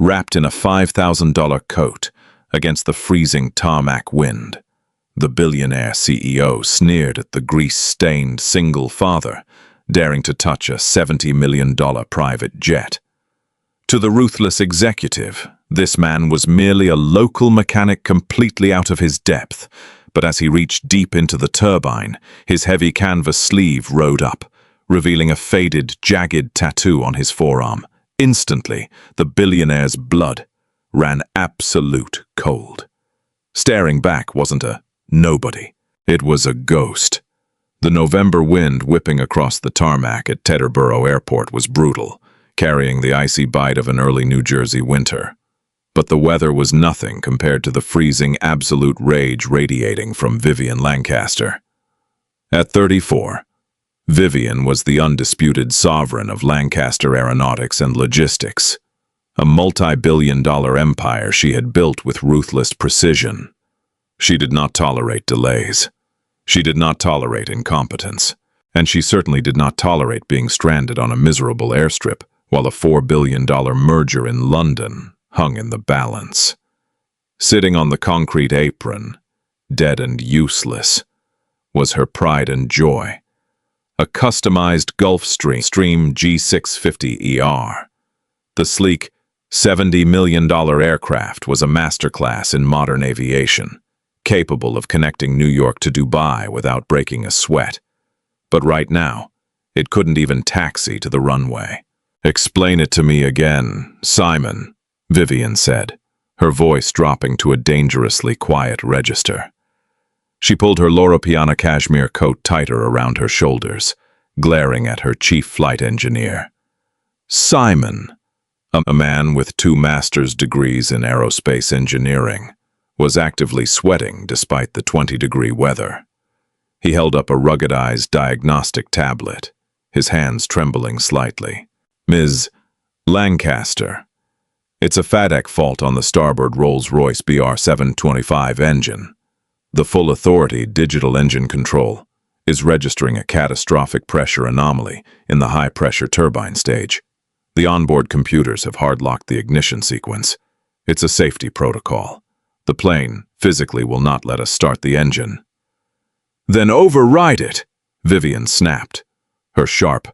wrapped in a $5,000 coat against the freezing tarmac wind. The billionaire CEO sneered at the grease-stained single father, daring to touch a $70 million private jet. To the ruthless executive, this man was merely a local mechanic completely out of his depth, but as he reached deep into the turbine, his heavy canvas sleeve rode up, revealing a faded, jagged tattoo on his forearm. Instantly, the billionaire's blood ran absolute cold. Staring back wasn't a nobody. It was a ghost. The November wind whipping across the tarmac at Teterboro Airport was brutal, carrying the icy bite of an early New Jersey winter. But the weather was nothing compared to the freezing absolute rage radiating from Vivian Lancaster. At 34, Vivian was the undisputed sovereign of Lancaster Aeronautics and Logistics, a multi-billion-dollar empire she had built with ruthless precision. She did not tolerate delays. She did not tolerate incompetence. And she certainly did not tolerate being stranded on a miserable airstrip while a $4 billion merger in London hung in the balance. Sitting on the concrete apron, dead and useless, was her pride and joy. A customized Gulfstream G650ER. The sleek, $70 million aircraft was a masterclass in modern aviation, capable of connecting New York to Dubai without breaking a sweat. But right now, it couldn't even taxi to the runway. "Explain it to me again, Simon," Vivian said, her voice dropping to a dangerously quiet register. She pulled her Loro Piana cashmere coat tighter around her shoulders, glaring at her chief flight engineer. Simon, a man with 2 master's degrees in aerospace engineering, was actively sweating despite the 20-degree weather. He held up a ruggedized diagnostic tablet, his hands trembling slightly. "Ms. Lancaster, it's a FADEC fault on the starboard Rolls-Royce BR-725 engine. The full authority digital engine control is registering a catastrophic pressure anomaly in the high-pressure turbine stage. The onboard computers have hard-locked the ignition sequence. It's a safety protocol. The plane physically will not let us start the engine." "Then override it," Vivian snapped, her sharp,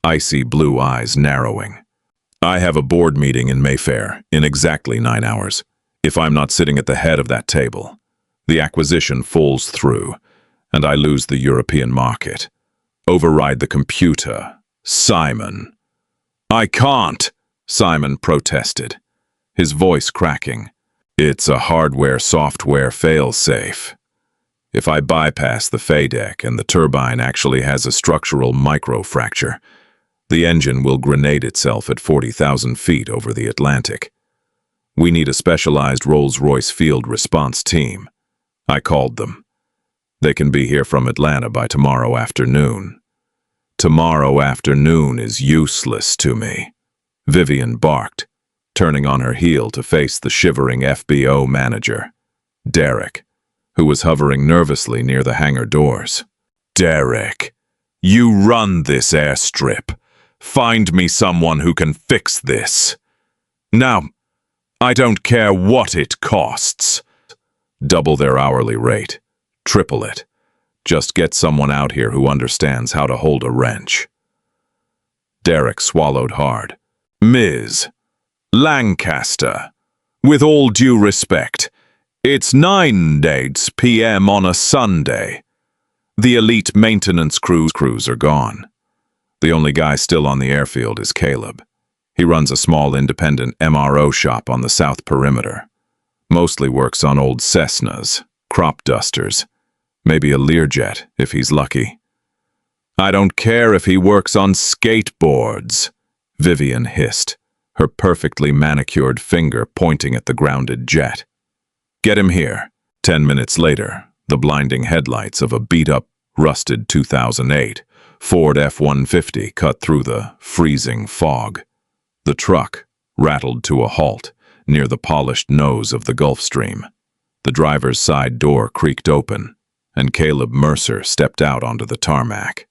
icy blue eyes narrowing. "I have a board meeting in Mayfair in exactly 9 hours. If I'm not sitting at the head of that table, the acquisition falls through, and I lose the European market. Override the computer, Simon." "I can't," Simon protested, his voice cracking. "It's a hardware-software fail-safe. If I bypass the FADEC and the turbine actually has a structural microfracture, the engine will grenade itself at 40,000 feet over the Atlantic. We need a specialized Rolls-Royce field response team. I called them. They can be here from Atlanta by tomorrow afternoon." "Tomorrow afternoon is useless to me," Vivian barked, turning on her heel to face the shivering FBO manager, Derek, who was hovering nervously near the hangar doors. "Derek, you run this airstrip. Find me someone who can fix this. Now, I don't care what it costs. Double their hourly rate. Triple it. Just get someone out here who understands how to hold a wrench." Derek swallowed hard. "Ms. Lancaster, with all due respect, it's 9:08 p.m. on a Sunday. The elite maintenance crews are gone. The only guy still on the airfield is Caleb. He runs a small independent MRO shop on the south perimeter. Mostly works on old Cessnas, crop dusters, maybe a Learjet if he's lucky." "I don't care if he works on skateboards," Vivian hissed, her perfectly manicured finger pointing at the grounded jet. "Get him here." 10 minutes later, the blinding headlights of a beat-up, rusted 2008 Ford F-150 cut through the freezing fog. The truck rattled to a halt near the polished nose of the Gulfstream. The driver's side door creaked open, and Caleb Mercer stepped out onto the tarmac.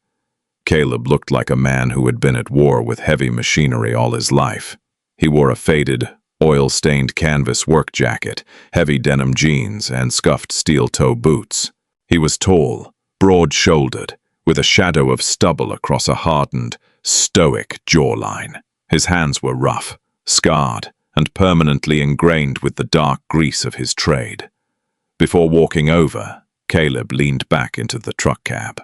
Caleb looked like a man who had been at war with heavy machinery all his life. He wore a faded, oil-stained canvas work jacket, heavy denim jeans, and scuffed steel-toe boots. He was tall, broad-shouldered, with a shadow of stubble across a hardened, stoic jawline. His hands were rough, scarred, and permanently ingrained with the dark grease of his trade. Before walking over, Caleb leaned back into the truck cab.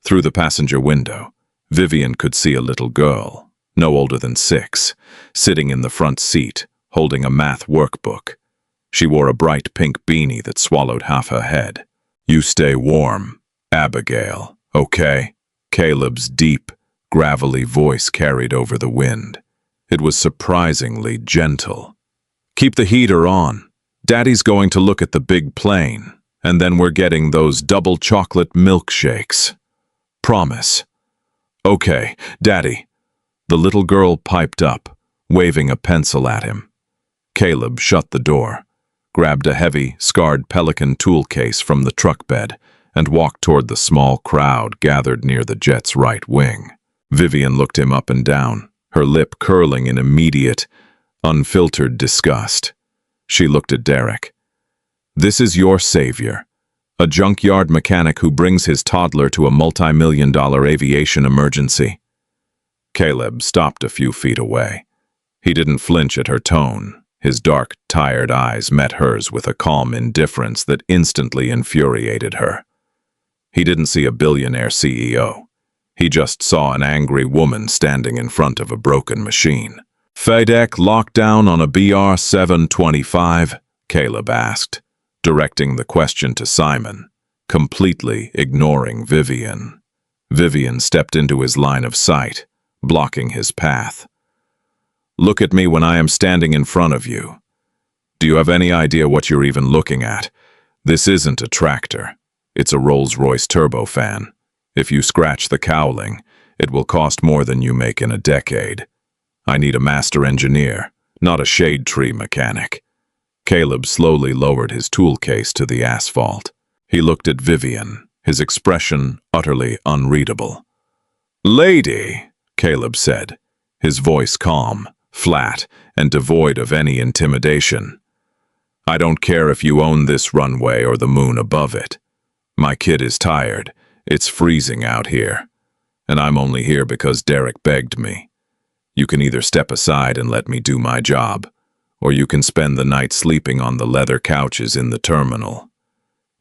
Through the passenger window, Vivian could see a little girl, no older than 6, sitting in the front seat, holding a math workbook. She wore a bright pink beanie that swallowed half her head. "You stay warm, Abigail, okay?" Caleb's deep, gravelly voice carried over the wind. It was surprisingly gentle. "Keep the heater on. Daddy's going to look at the big plane, and then we're getting those double chocolate milkshakes. Promise." "Okay, Daddy." The little girl piped up, waving a pencil at him. Caleb shut the door, grabbed a heavy, scarred Pelican tool case from the truck bed, and walked toward the small crowd gathered near the jet's right wing. Vivian looked him up and down, her lip curling in immediate, unfiltered disgust. She looked at Derek. "This is your savior, a junkyard mechanic who brings his toddler to a multi-million-dollar aviation emergency." Caleb stopped a few feet away. He didn't flinch at her tone. His dark, tired eyes met hers with a calm indifference that instantly infuriated her. He didn't see a billionaire CEO. He just saw an angry woman standing in front of a broken machine. "FedEx lockdown on a BR 725? Caleb asked, directing the question to Simon, completely ignoring Vivian. Vivian stepped into his line of sight, blocking his path. "Look at me when I am standing in front of you. Do you have any idea what you're even looking at? This isn't a tractor. It's a Rolls-Royce turbofan. If you scratch the cowling, it will cost more than you make in a decade. I need a master engineer, not a shade tree mechanic." Caleb slowly lowered his tool case to the asphalt. He looked at Vivian, his expression utterly unreadable. "Lady," Caleb said, his voice calm, flat, and devoid of any intimidation. "I don't care if you own this runway or the moon above it. My kid is tired. It's freezing out here. And I'm only here because Derek begged me. You can either step aside and let me do my job, or you can spend the night sleeping on the leather couches in the terminal."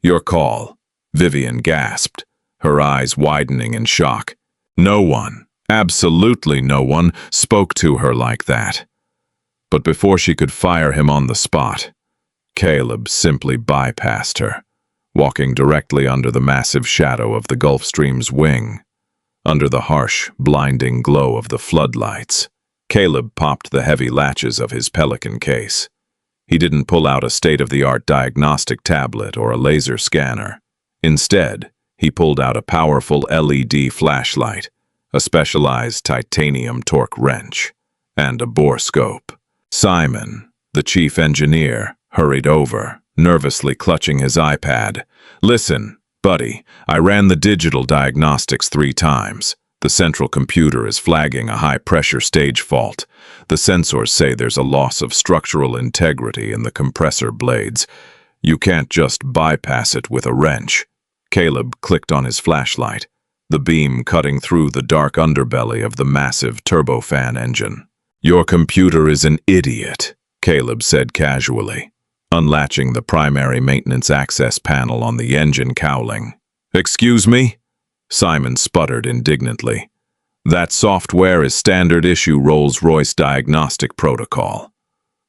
"Your call," Vivian gasped, her eyes widening in shock. No one, absolutely no one, spoke to her like that. But before she could fire him on the spot, Caleb simply bypassed her, walking directly under the massive shadow of the Gulfstream's wing. Under the harsh, blinding glow of the floodlights, Caleb popped the heavy latches of his Pelican case. He didn't pull out a state-of-the-art diagnostic tablet or a laser scanner. Instead, he pulled out a powerful LED flashlight, a specialized titanium torque wrench, and a borescope. Simon, the chief engineer, hurried over, nervously clutching his iPad. "Listen, buddy, I ran the digital diagnostics 3 times. The central computer is flagging a high-pressure stage fault. The sensors say there's a loss of structural integrity in the compressor blades. You can't just bypass it with a wrench." Caleb clicked on his flashlight, the beam cutting through the dark underbelly of the massive turbofan engine. "Your computer is an idiot," Caleb said casually, unlatching the primary maintenance access panel on the engine cowling. "Excuse me?" Simon sputtered indignantly. "That software is standard-issue Rolls-Royce diagnostic protocol.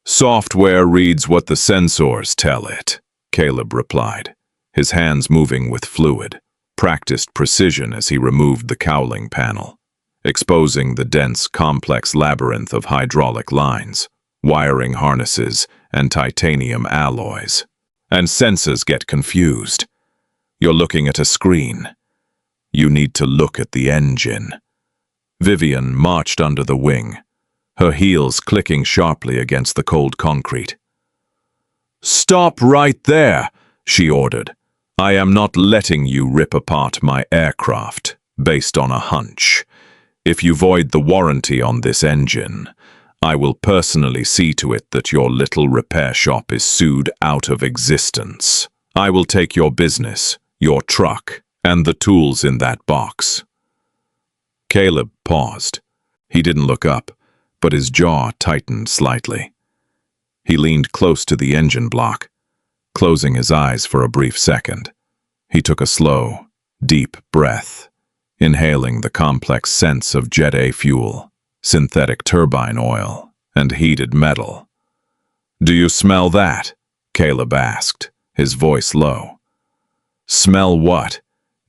Software reads what the sensors tell it," Caleb replied, his hands moving with fluid, practiced precision as he removed the cowling panel, exposing the dense, complex labyrinth of hydraulic lines, wiring harnesses, and titanium alloys. "And sensors get confused. You're looking at a screen. You need to look at the engine." Vivian marched under the wing, her heels clicking sharply against the cold concrete. "Stop right there," she ordered. "I am not letting you rip apart my aircraft based on a hunch. If you void the warranty on this engine, I will personally see to it that your little repair shop is sued out of existence. I will take your business, your truck, and the tools in that box." Caleb paused. He didn't look up, but his jaw tightened slightly. He leaned close to the engine block, closing his eyes for a brief second. He took a slow, deep breath, inhaling the complex scents of Jet A fuel, synthetic turbine oil, and heated metal. "Do you smell that?" Caleb asked, his voice low. "Smell what?"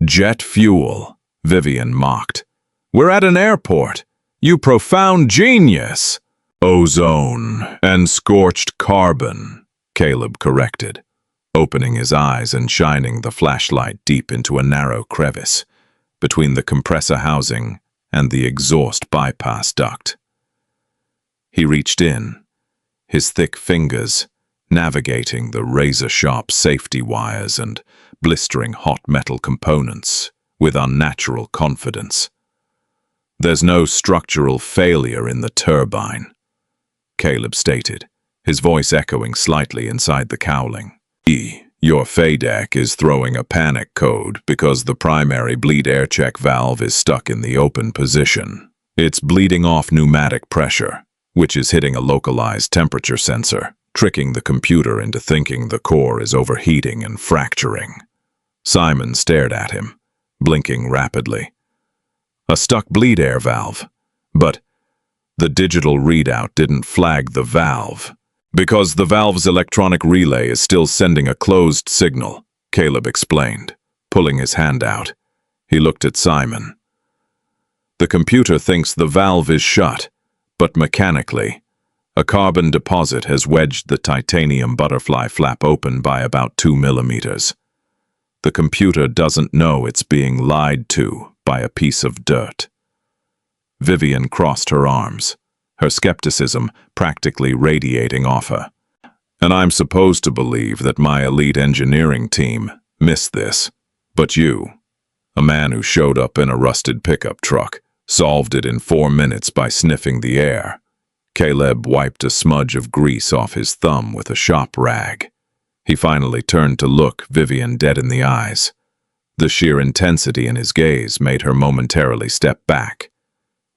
"Jet fuel," Vivian mocked. "We're at an airport. You profound genius!" "Ozone and scorched carbon," Caleb corrected, opening his eyes and shining the flashlight deep into a narrow crevice between the compressor housing and the exhaust bypass duct. He reached in, his thick fingers navigating the razor-sharp safety wires and blistering hot metal components with unnatural confidence. "There's no structural failure in the turbine," Caleb stated, his voice echoing slightly inside the cowling. "Your FADEC is throwing a panic code because the primary bleed air check valve is stuck in the open position. It's bleeding off pneumatic pressure, which is hitting a localized temperature sensor, tricking the computer into thinking the core is overheating and fracturing." Simon stared at him, blinking rapidly. "A stuck bleed air valve, but the digital readout didn't flag the valve. Because the valve's electronic relay is still sending a closed signal," Caleb explained, pulling his hand out. He looked at Simon. "The computer thinks the valve is shut, but mechanically, a carbon deposit has wedged the titanium butterfly flap open by about 2 millimeters. The computer doesn't know it's being lied to by a piece of dirt." Vivian crossed her arms, her skepticism practically radiating off her. "And I'm supposed to believe that my elite engineering team missed this. But you, a man who showed up in a rusted pickup truck, solved it in 4 minutes by sniffing the air." Caleb wiped a smudge of grease off his thumb with a shop rag. He finally turned to look Vivian dead in the eyes. The sheer intensity in his gaze made her momentarily step back.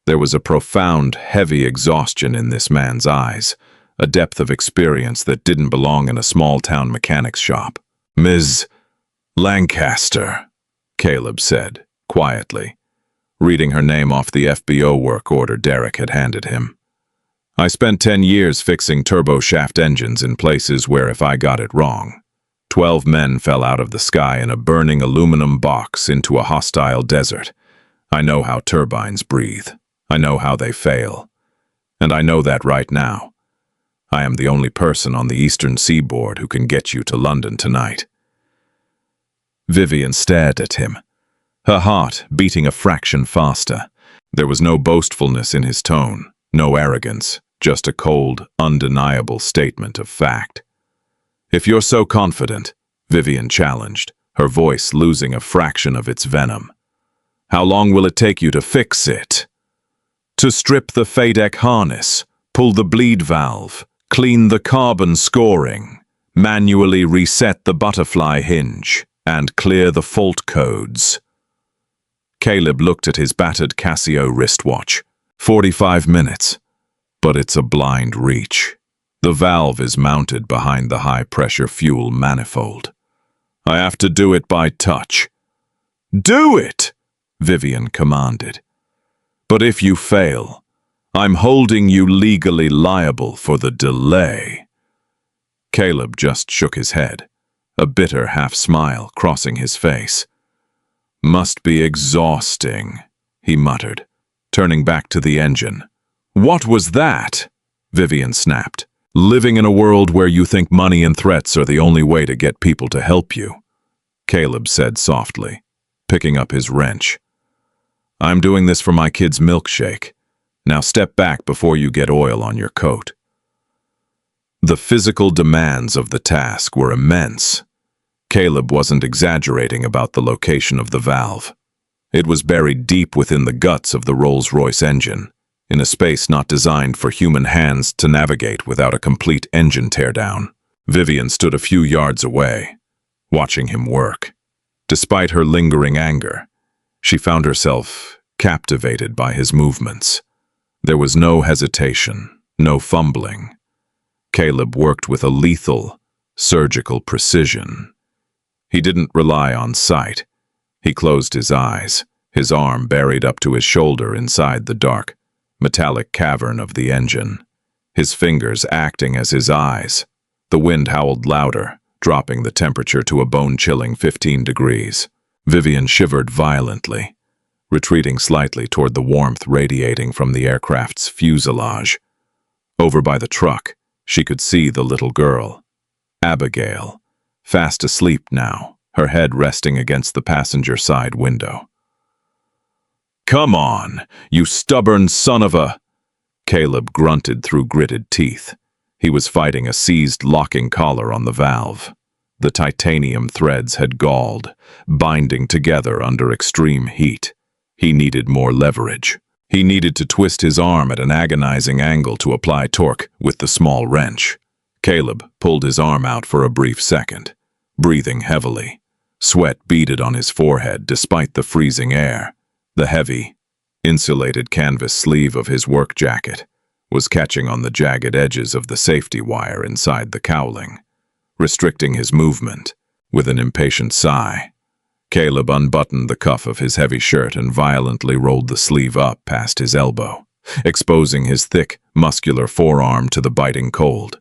There was a profound, heavy exhaustion in this man's eyes, a depth of experience that didn't belong in a small-town mechanic's shop. "Ms. Lancaster," Caleb said, quietly, reading her name off the FBO work order Derek had handed him. "I spent 10 years fixing turboshaft engines in places where if I got it wrong, 12 men fell out of the sky in a burning aluminum box into a hostile desert. I know how turbines breathe. I know how they fail. And I know that right now. I am the only person on the eastern seaboard who can get you to London tonight." Vivian stared at him, her heart beating a fraction faster. There was no boastfulness in his tone, no arrogance, just a cold, undeniable statement of fact. "If you're so confident," Vivian challenged, her voice losing a fraction of its venom, "how long will it take you to fix it? To strip the FADEC harness, pull the bleed valve, clean the carbon scoring, manually reset the butterfly hinge, and clear the fault codes." Caleb looked at his battered Casio wristwatch. 45 minutes. But it's a blind reach. The valve is mounted behind the high-pressure fuel manifold. I have to do it by touch. "Do it!" Vivian commanded. "But if you fail, I'm holding you legally liable for the delay." Caleb just shook his head, a bitter half-smile crossing his face. "Must be exhausting," he muttered, turning back to the engine. "What was that?" Vivian snapped. "Living in a world where you think money and threats are the only way to get people to help you," Caleb said softly, picking up his wrench. "I'm doing this for my kid's milkshake. Now step back before you get oil on your coat." The physical demands of the task were immense. Caleb wasn't exaggerating about the location of the valve. It was buried deep within the guts of the Rolls-Royce engine, in a space not designed for human hands to navigate without a complete engine teardown. Vivian stood a few yards away, watching him work. Despite her lingering anger, she found herself captivated by his movements. There was no hesitation, no fumbling. Caleb worked with a lethal, surgical precision. He didn't rely on sight. He closed his eyes, his arm buried up to his shoulder inside the dark, metallic cavern of the engine, his fingers acting as his eyes. The wind howled louder, dropping the temperature to a bone-chilling 15 degrees. Vivian shivered violently, retreating slightly toward the warmth radiating from the aircraft's fuselage. Over by the truck, she could see the little girl, Abigail, fast asleep now, her head resting against the passenger side window. "Come on, you stubborn son of a—" Caleb grunted through gritted teeth. He was fighting a seized locking collar on the valve. The titanium threads had galled, binding together under extreme heat. He needed more leverage. He needed to twist his arm at an agonizing angle to apply torque with the small wrench. Caleb pulled his arm out for a brief second, breathing heavily. Sweat beaded on his forehead despite the freezing air. The heavy, insulated canvas sleeve of his work jacket was catching on the jagged edges of the safety wire inside the cowling, restricting his movement. With an impatient sigh, Caleb unbuttoned the cuff of his heavy shirt and violently rolled the sleeve up past his elbow, exposing his thick, muscular forearm to the biting cold.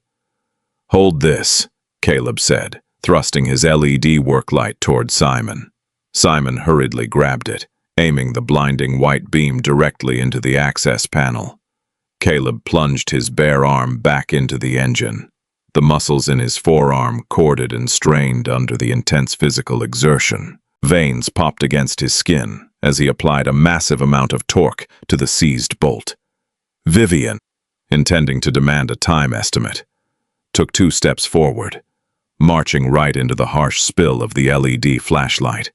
"Hold this," Caleb said, thrusting his LED work light toward Simon. Simon hurriedly grabbed it, aiming the blinding white beam directly into the access panel. Caleb plunged his bare arm back into the engine. The muscles in his forearm corded and strained under the intense physical exertion. Veins popped against his skin as he applied a massive amount of torque to the seized bolt. Vivian, intending to demand a time estimate, took 2 steps forward, marching right into the harsh spill of the LED flashlight.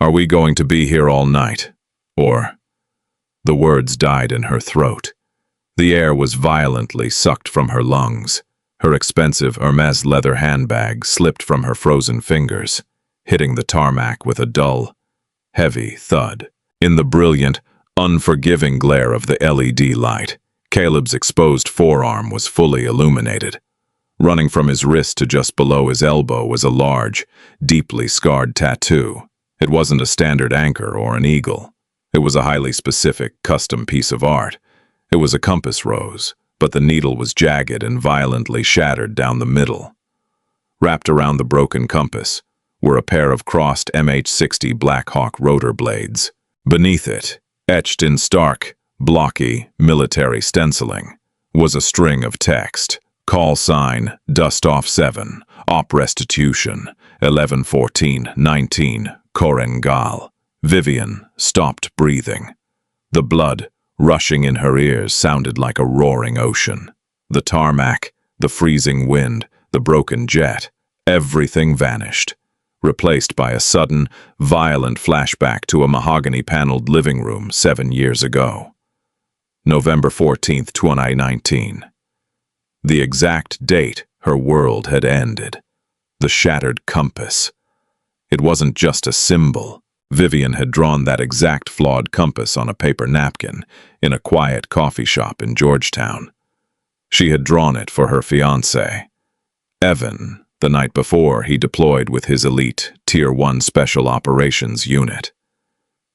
"Are we going to be here all night? Or—" The words died in her throat. The air was violently sucked from her lungs. Her expensive Hermes leather handbag slipped from her frozen fingers, hitting the tarmac with a dull, heavy thud. In the brilliant, unforgiving glare of the LED light, Caleb's exposed forearm was fully illuminated. Running from his wrist to just below his elbow was a large, deeply scarred tattoo. It wasn't a standard anchor or an eagle. It was a highly specific, custom piece of art. It was a compass rose, but the needle was jagged and violently shattered down the middle. Wrapped around the broken compass were a pair of crossed MH-60 Blackhawk rotor blades. Beneath it, etched in stark, blocky, military stenciling, was a string of text. Call sign, Dust Off 7, Op Restitution, 11-14-19, Korengal. Vivian stopped breathing. The blood rushing in her ears sounded like a roaring ocean. The tarmac, the freezing wind, the broken jet, everything vanished, replaced by a sudden, violent flashback to a mahogany-paneled living room 7 years ago. November 14th, 2019. The exact date her world had ended. The shattered compass. It wasn't just a symbol. Vivian had drawn that exact flawed compass on a paper napkin in a quiet coffee shop in Georgetown. She had drawn it for her fiancé, Evan, the night before he deployed with his elite Tier 1 Special Operations unit.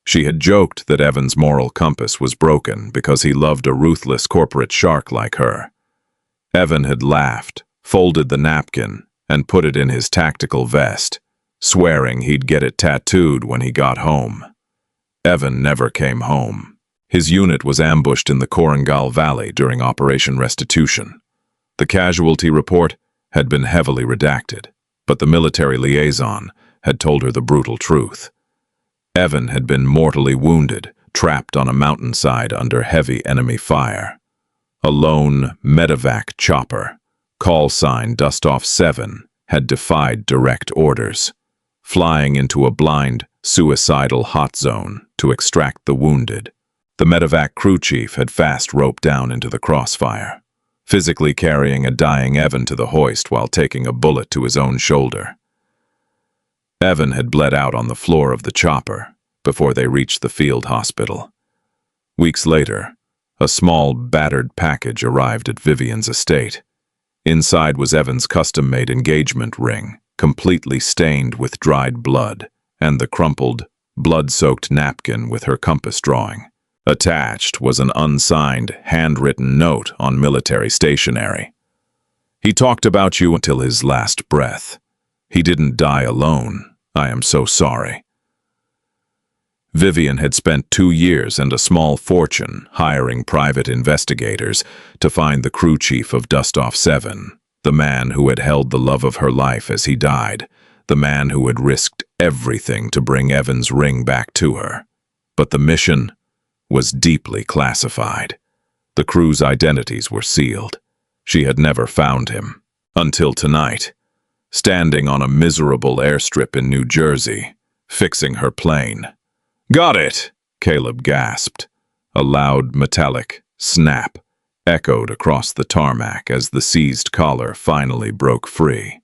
She had joked that Evan's moral compass was broken because he loved a ruthless corporate shark like her. Evan had laughed, folded the napkin, and put it in his tactical vest, swearing he'd get it tattooed when he got home. Evan never came home. His unit was ambushed in the Korengal Valley during Operation Restitution. The casualty report had been heavily redacted, but the military liaison had told her the brutal truth. Evan had been mortally wounded, trapped on a mountainside under heavy enemy fire. A lone medevac chopper, call sign Dust Off 7, had defied direct orders, flying into a blind, suicidal hot zone to extract the wounded. The medevac crew chief had fast roped down into the crossfire, physically carrying a dying Evan to the hoist while taking a bullet to his own shoulder. Evan had bled out on the floor of the chopper before they reached the field hospital. Weeks later, a small, battered package arrived at Vivian's estate. Inside was Evan's custom-made engagement ring, completely stained with dried blood, and the crumpled, blood-soaked napkin with her compass drawing. Attached was an unsigned, handwritten note on military stationery. "He talked about you until his last breath. He didn't die alone. I am so sorry." Vivian had spent 2 years and a small fortune hiring private investigators to find the crew chief of Dustoff 7, the man who had held the love of her life as he died, the man who had risked everything to bring Evan's ring back to her. But the mission was deeply classified. The crew's identities were sealed. She had never found him. Until tonight, standing on a miserable airstrip in New Jersey, fixing her plane. "Got it!" Caleb gasped. A loud, metallic snap echoed across the tarmac as the seized collar finally broke free.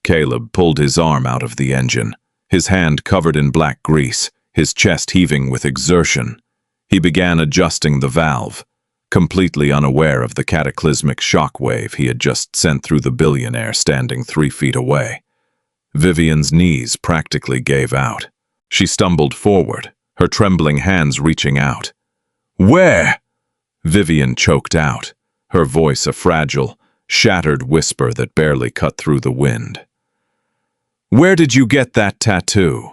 Caleb pulled his arm out of the engine, his hand covered in black grease, his chest heaving with exertion. He began adjusting the valve, completely unaware of the cataclysmic shockwave he had just sent through the billionaire standing 3 feet away. Vivian's knees practically gave out. She stumbled forward, her trembling hands reaching out. "Where?" Vivian choked out, her voice a fragile, shattered whisper that barely cut through the wind. "Where did you get that tattoo?"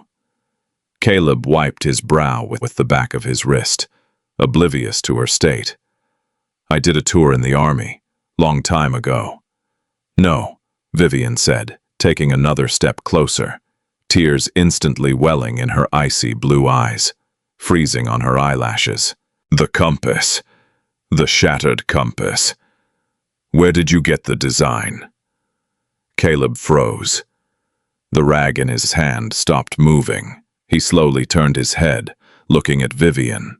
Caleb wiped his brow with the back of his wrist, oblivious to her state. "I did a tour in the army, long time ago." "No," Vivian said, taking another step closer, tears instantly welling in her icy blue eyes, freezing on her eyelashes. "The compass. The shattered compass. Where did you get the design?" Caleb froze. The rag in his hand stopped moving. He slowly turned his head, looking at Vivian.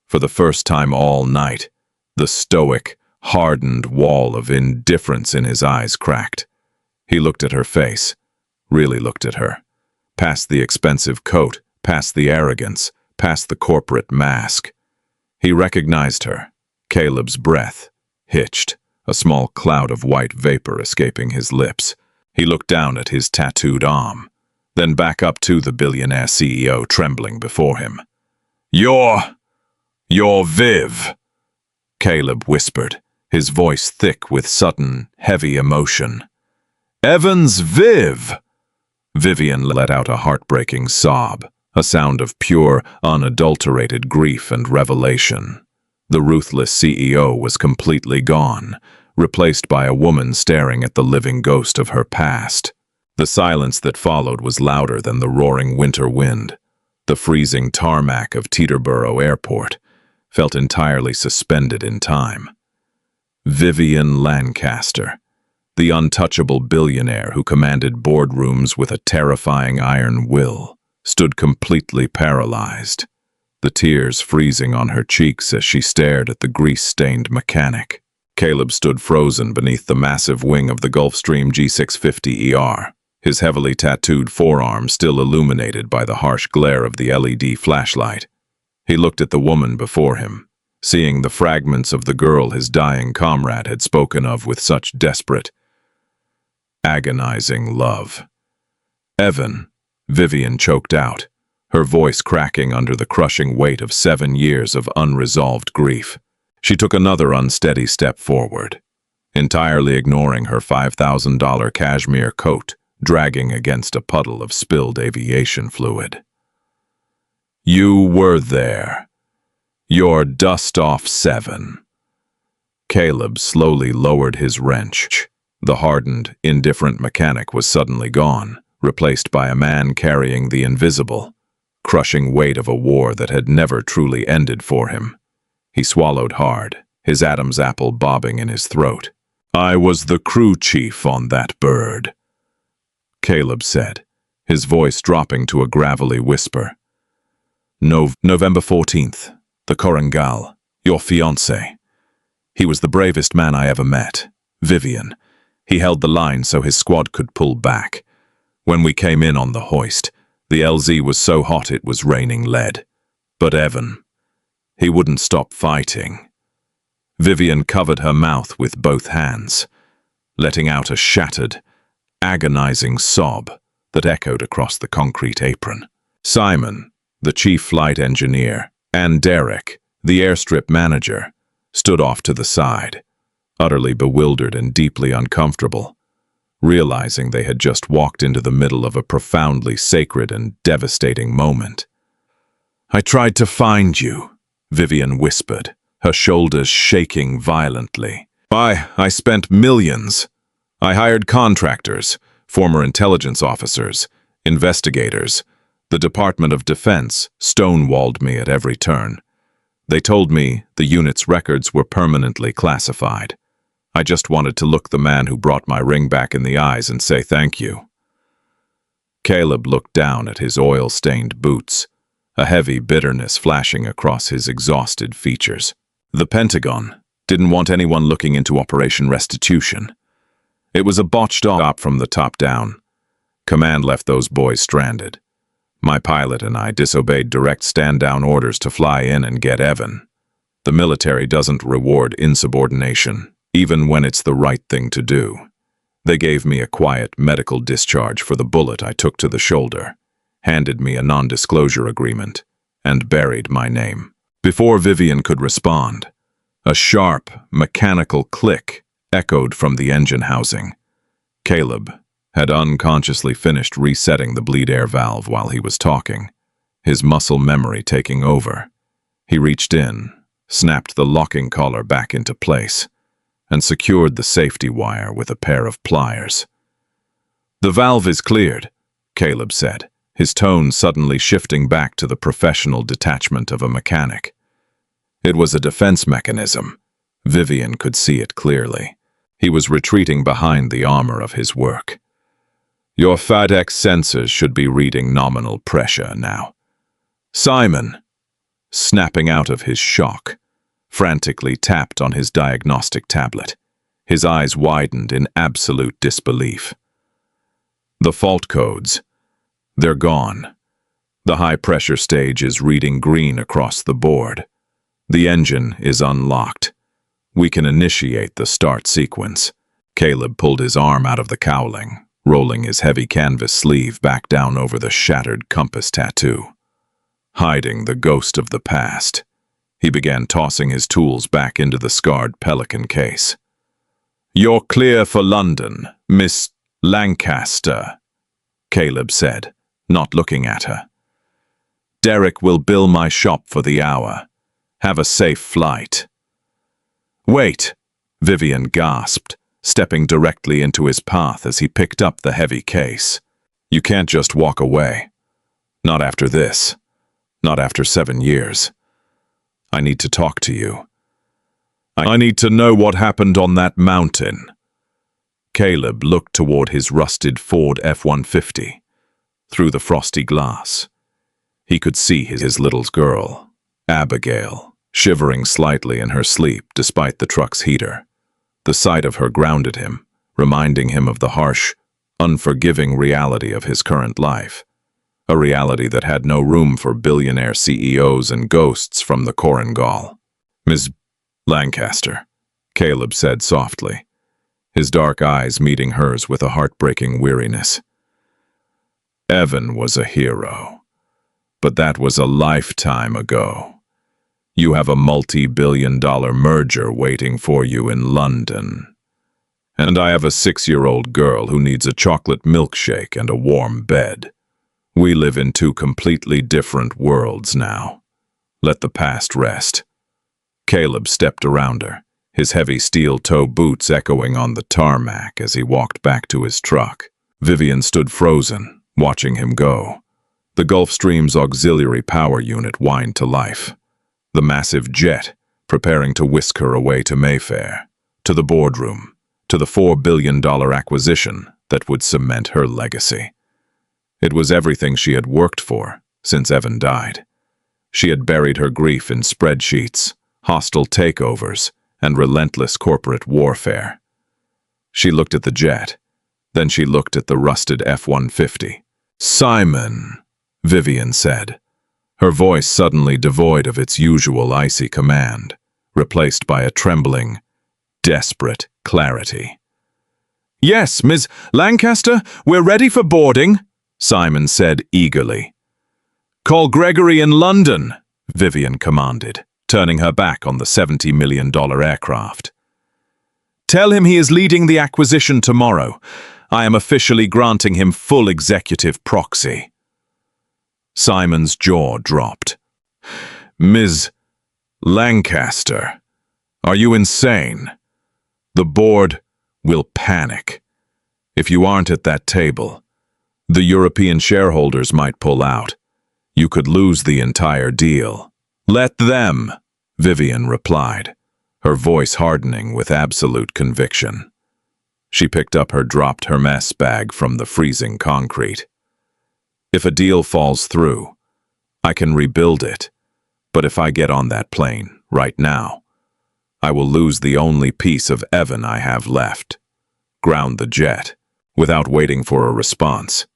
For the first time all night, the stoic, hardened wall of indifference in his eyes cracked. He looked at her face, really looked at her. Past the expensive coat, past the arrogance, past the corporate mask. He recognized her. Caleb's breath hitched, a small cloud of white vapor escaping his lips. He looked down at his tattooed arm, then back up to the billionaire CEO trembling before him. You're Viv," Caleb whispered, his voice thick with sudden, heavy emotion. "Evan's Viv!" Vivian let out a heartbreaking sob, a sound of pure, unadulterated grief and revelation. The ruthless CEO was completely gone, replaced by a woman staring at the living ghost of her past. The silence that followed was louder than the roaring winter wind. The freezing tarmac of Teterboro Airport felt entirely suspended in time. Vivian Lancaster, the untouchable billionaire who commanded boardrooms with a terrifying iron will, stood completely paralyzed, the tears freezing on her cheeks as she stared at the grease-stained mechanic. Caleb stood frozen beneath the massive wing of the Gulfstream G650ER, his heavily tattooed forearm still illuminated by the harsh glare of the LED flashlight. He looked at the woman before him, seeing the fragments of the girl his dying comrade had spoken of with such desperate, agonizing love. "Evan," Vivian choked out, her voice cracking under the crushing weight of 7 years of unresolved grief. She took another unsteady step forward, entirely ignoring her $5,000 cashmere coat dragging against a puddle of spilled aviation fluid. "You were there. You're Dustoff 7. Caleb slowly lowered his wrench. The hardened, indifferent mechanic was suddenly gone, replaced by a man carrying the invisible, crushing weight of a war that had never truly ended for him. He swallowed hard, his Adam's apple bobbing in his throat. "I was the crew chief on that bird," Caleb said, his voice dropping to a gravelly whisper. November 14th, The Korangal, your fiancé. He was the bravest man I ever met. Vivian. He held the line so his squad could pull back. When we came in on the hoist, the LZ was so hot it was raining lead. But Evan, he wouldn't stop fighting. Vivian covered her mouth with both hands, letting out a shattered, agonizing sob that echoed across the concrete apron. Simon, the chief flight engineer, and Derek, the airstrip manager, stood off to the side, utterly bewildered and deeply uncomfortable, realizing they had just walked into the middle of a profoundly sacred and devastating moment. "I tried to find you," Vivian whispered, her shoulders shaking violently. I spent millions. I hired contractors, former intelligence officers, investigators. The Department of Defense stonewalled me at every turn. They told me the unit's records were permanently classified. I just wanted to look the man who brought my ring back in the eyes and say thank you. Caleb looked down at his oil-stained boots, a heavy bitterness flashing across his exhausted features. The Pentagon didn't want anyone looking into Operation Restitution. It was a botched op from the top down. Command left those boys stranded. My pilot and I disobeyed direct stand-down orders to fly in and get Evan. The military doesn't reward insubordination, even when it's the right thing to do. They gave me a quiet medical discharge for the bullet I took to the shoulder, handed me a non-disclosure agreement, and buried my name. Before Vivian could respond, a sharp, mechanical click echoed from the engine housing. Caleb had unconsciously finished resetting the bleed air valve while he was talking, his muscle memory taking over. He reached in, snapped the locking collar back into place, and secured the safety wire with a pair of pliers. "The valve is cleared," Caleb said, his tone suddenly shifting back to the professional detachment of a mechanic. It was a defense mechanism. Vivian could see it clearly. He was retreating behind the armor of his work. "Your FADEX sensors should be reading nominal pressure now." Simon, snapping out of his shock, frantically tapped on his diagnostic tablet. His eyes widened in absolute disbelief. "The fault codes. They're gone. The high-pressure stage is reading green across the board. The engine is unlocked. We can initiate the start sequence." Caleb pulled his arm out of the cowling, rolling his heavy canvas sleeve back down over the shattered compass tattoo. Hiding the ghost of the past, he began tossing his tools back into the scarred pelican case. "You're clear for London, Miss Lancaster," Caleb said, not looking at her. "Derek will bill my shop for the hour. Have a safe flight." "Wait," Vivian gasped, stepping directly into his path as he picked up the heavy case. "You can't just walk away. Not after this. Not after 7 years. I need to talk to you. I need to know what happened on that mountain." Caleb looked toward his rusted Ford F-150. Through the frosty glass, he could see his little girl, Abigail, shivering slightly in her sleep despite the truck's heater. The sight of her grounded him, reminding him of the harsh, unforgiving reality of his current life, a reality that had no room for billionaire CEOs and ghosts from the Korangal. "Ms. Lancaster," Caleb said softly, his dark eyes meeting hers with a heartbreaking weariness. "Evan was a hero, but that was a lifetime ago. You have a multi-billion-dollar merger waiting for you in London. And I have a 6-year-old girl who needs a chocolate milkshake and a warm bed. We live in 2 completely different worlds now. Let the past rest." Caleb stepped around her, his heavy steel-toe boots echoing on the tarmac as he walked back to his truck. Vivian stood frozen, watching him go. The Gulfstream's auxiliary power unit whined to life. The massive jet, preparing to whisk her away to Mayfair, to the boardroom, to the $4 billion acquisition that would cement her legacy. It was everything she had worked for since Evan died. She had buried her grief in spreadsheets, hostile takeovers, and relentless corporate warfare. She looked at the jet. Then she looked at the rusted F-150. "Simon," Vivian said, her voice suddenly devoid of its usual icy command, replaced by a trembling, desperate clarity. "Yes, Ms. Lancaster, we're ready for boarding," Simon said eagerly. "Call Gregory in London," Vivian commanded, turning her back on the $70 million aircraft. "Tell him he is leading the acquisition tomorrow. I am officially granting him full executive proxy." Simon's jaw dropped. "Ms. Lancaster, are you insane? The board will panic. If you aren't at that table, the European shareholders might pull out. You could lose the entire deal." "Let them," Vivian replied, her voice hardening with absolute conviction. She picked up her dropped Hermes bag from the freezing concrete. "If a deal falls through, I can rebuild it, but if I get on that plane right now, I will lose the only piece of Evan I have left. Ground the jet." Without waiting for a response,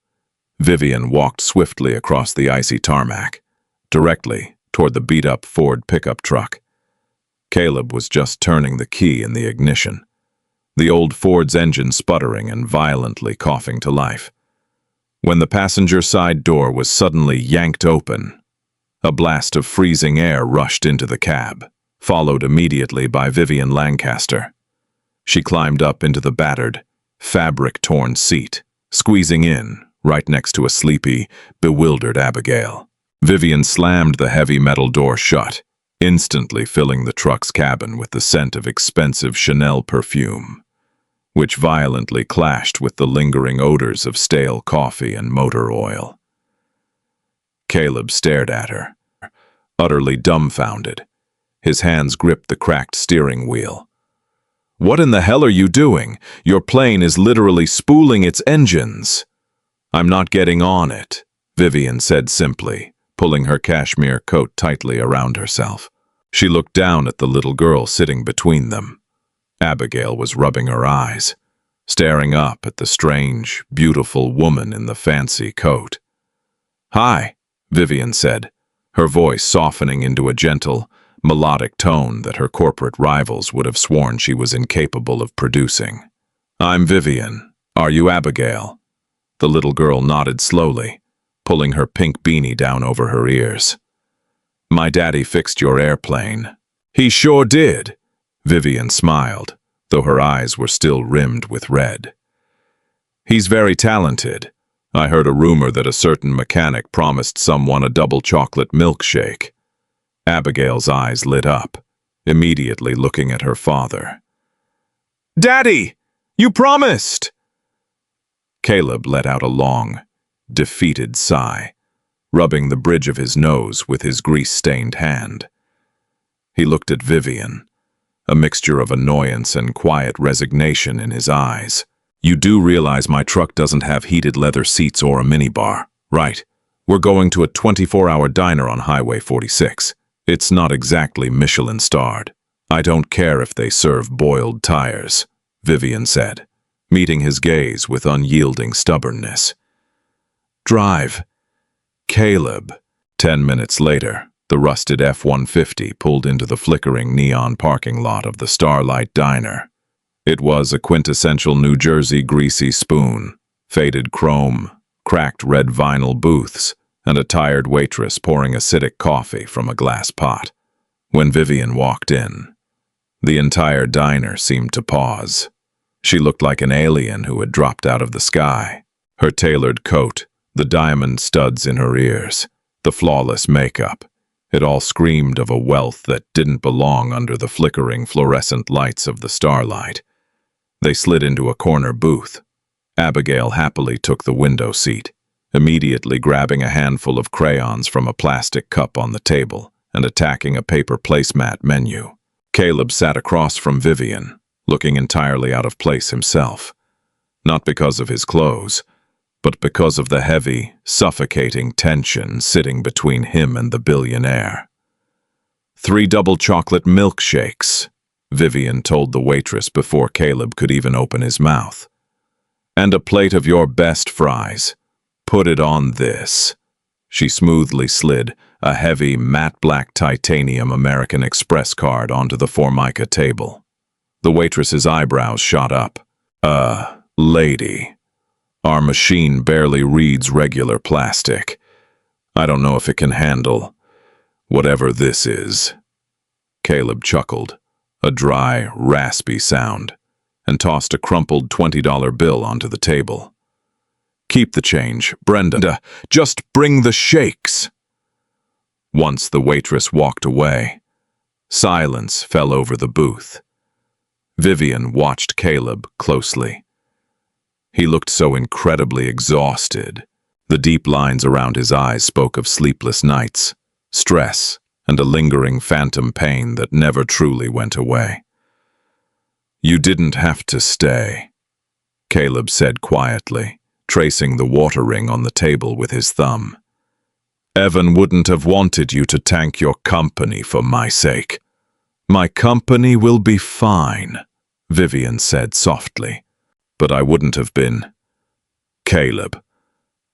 Vivian walked swiftly across the icy tarmac, directly toward the beat-up Ford pickup truck. Caleb was just turning the key in the ignition, the old Ford's engine sputtering and violently coughing to life, when the passenger side door was suddenly yanked open. A blast of freezing air rushed into the cab, followed immediately by Vivian Lancaster. She climbed up into the battered, fabric-torn seat, squeezing in right next to a sleepy, bewildered Abigail. Vivian slammed the heavy metal door shut, instantly filling the truck's cabin with the scent of expensive Chanel perfume, which violently clashed with the lingering odors of stale coffee and motor oil. Caleb stared at her, utterly dumbfounded. His hands gripped the cracked steering wheel. "What in the hell are you doing? Your plane is literally spooling its engines." "I'm not getting on it," Vivian said simply, pulling her cashmere coat tightly around herself. She looked down at the little girl sitting between them. Abigail was rubbing her eyes, staring up at the strange, beautiful woman in the fancy coat. "Hi," Vivian said, her voice softening into a gentle, melodic tone that her corporate rivals would have sworn she was incapable of producing. "I'm Vivian. Are you Abigail?" The little girl nodded slowly, pulling her pink beanie down over her ears. "My daddy fixed your airplane." "He sure did," Vivian smiled, though her eyes were still rimmed with red. "He's very talented. I heard a rumor that a certain mechanic promised someone a double chocolate milkshake." Abigail's eyes lit up, immediately looking at her father. "Daddy, you promised!" Caleb let out a long, defeated sigh, rubbing the bridge of his nose with his grease-stained hand. He looked at Vivian, a mixture of annoyance and quiet resignation in his eyes. "You do realize my truck doesn't have heated leather seats or a minibar, right? We're going to a 24-hour diner on Highway 46. It's not exactly Michelin-starred. I don't care if they serve boiled tires," Vivian said, meeting his gaze with unyielding stubbornness. "Drive, Caleb." 10 minutes later, the rusted F-150 pulled into the flickering neon parking lot of the Starlight Diner. It was a quintessential New Jersey greasy spoon, faded chrome, cracked red vinyl booths, and a tired waitress pouring acidic coffee from a glass pot. When Vivian walked in, the entire diner seemed to pause. She looked like an alien who had dropped out of the sky. Her tailored coat, the diamond studs in her ears, the flawless makeup, it all screamed of a wealth that didn't belong under the flickering fluorescent lights of the starlight. They slid into a corner booth. Abigail happily took the window seat, immediately grabbing a handful of crayons from a plastic cup on the table and attacking a paper placemat menu. Caleb sat across from Vivian, looking entirely out of place himself. Not because of his clothes, but because of the heavy, suffocating tension sitting between him and the billionaire. 3 double chocolate milkshakes, Vivian told the waitress before Caleb could even open his mouth. And a plate of your best fries. Put it on this. She smoothly slid a heavy, matte black titanium American Express card onto the Formica table. The waitress's eyebrows shot up. Lady. Our machine barely reads regular plastic. I don't know if it can handle whatever this is. Caleb chuckled, a dry, raspy sound, and tossed a crumpled $20 bill onto the table. Keep the change, Brenda. Just bring the shakes. Once the waitress walked away, silence fell over the booth. Vivian watched Caleb closely. He looked so incredibly exhausted. The deep lines around his eyes spoke of sleepless nights, stress, and a lingering phantom pain that never truly went away. You didn't have to stay, Caleb said quietly, tracing the water ring on the table with his thumb. Evan wouldn't have wanted you to tank your company for my sake. My company will be fine, Vivian said softly. But I wouldn't have been. Caleb,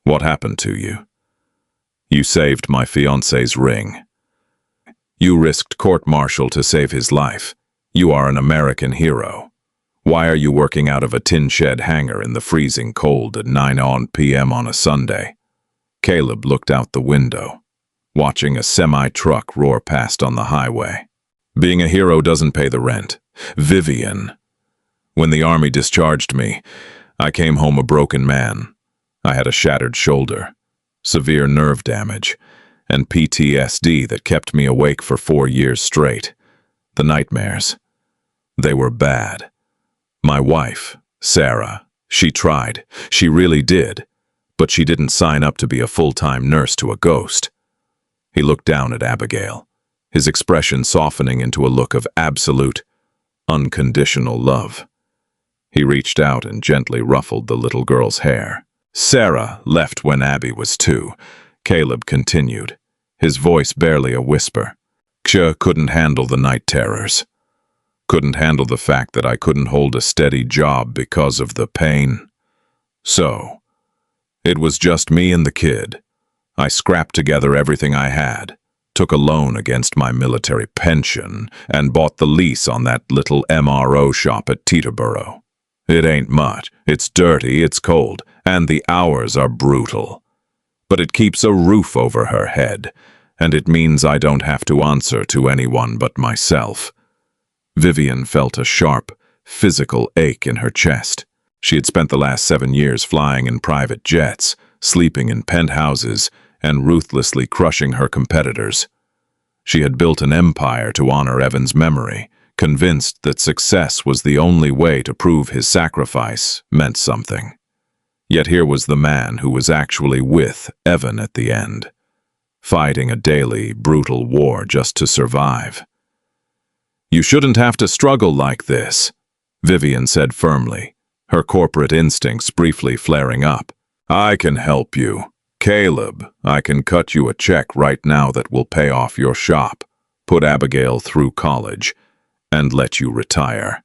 what happened to you? You saved my fiancé's ring. You risked court-martial to save his life. You are an American hero. Why are you working out of a tin shed hangar in the freezing cold at 9 p.m. on a Sunday? Caleb looked out the window, watching a semi-truck roar past on the highway. Being a hero doesn't pay the rent. Vivian. When the army discharged me, I came home a broken man. I had a shattered shoulder, severe nerve damage, and PTSD that kept me awake for 4 years straight. The nightmares. They were bad. My wife, Sarah, she tried. She really did. But she didn't sign up to be a full-time nurse to a ghost. He looked down at Abigail, his expression softening into a look of absolute, unconditional love. He reached out and gently ruffled the little girl's hair. Sarah left when Abby was 2. Caleb continued, his voice barely a whisper. Ksha couldn't handle the night terrors. Couldn't handle the fact that I couldn't hold a steady job because of the pain. So, it was just me and the kid. I scrapped together everything I had, took a loan against my military pension, and bought the lease on that little MRO shop at Teterboro. It ain't much. It's dirty, it's cold, and the hours are brutal. But it keeps a roof over her head, and it means I don't have to answer to anyone but myself. Vivian felt a sharp, physical ache in her chest. She had spent the last 7 years flying in private jets, sleeping in penthouses, and ruthlessly crushing her competitors. She had built an empire to honor Evan's memory, convinced that success was the only way to prove his sacrifice meant something. Yet here was the man who was actually with Evan at the end, fighting a daily, brutal war just to survive. You shouldn't have to struggle like this, Vivian said firmly, her corporate instincts briefly flaring up. I can help you. Caleb, I can cut you a check right now that will pay off your shop, put Abigail through college, and let you retire.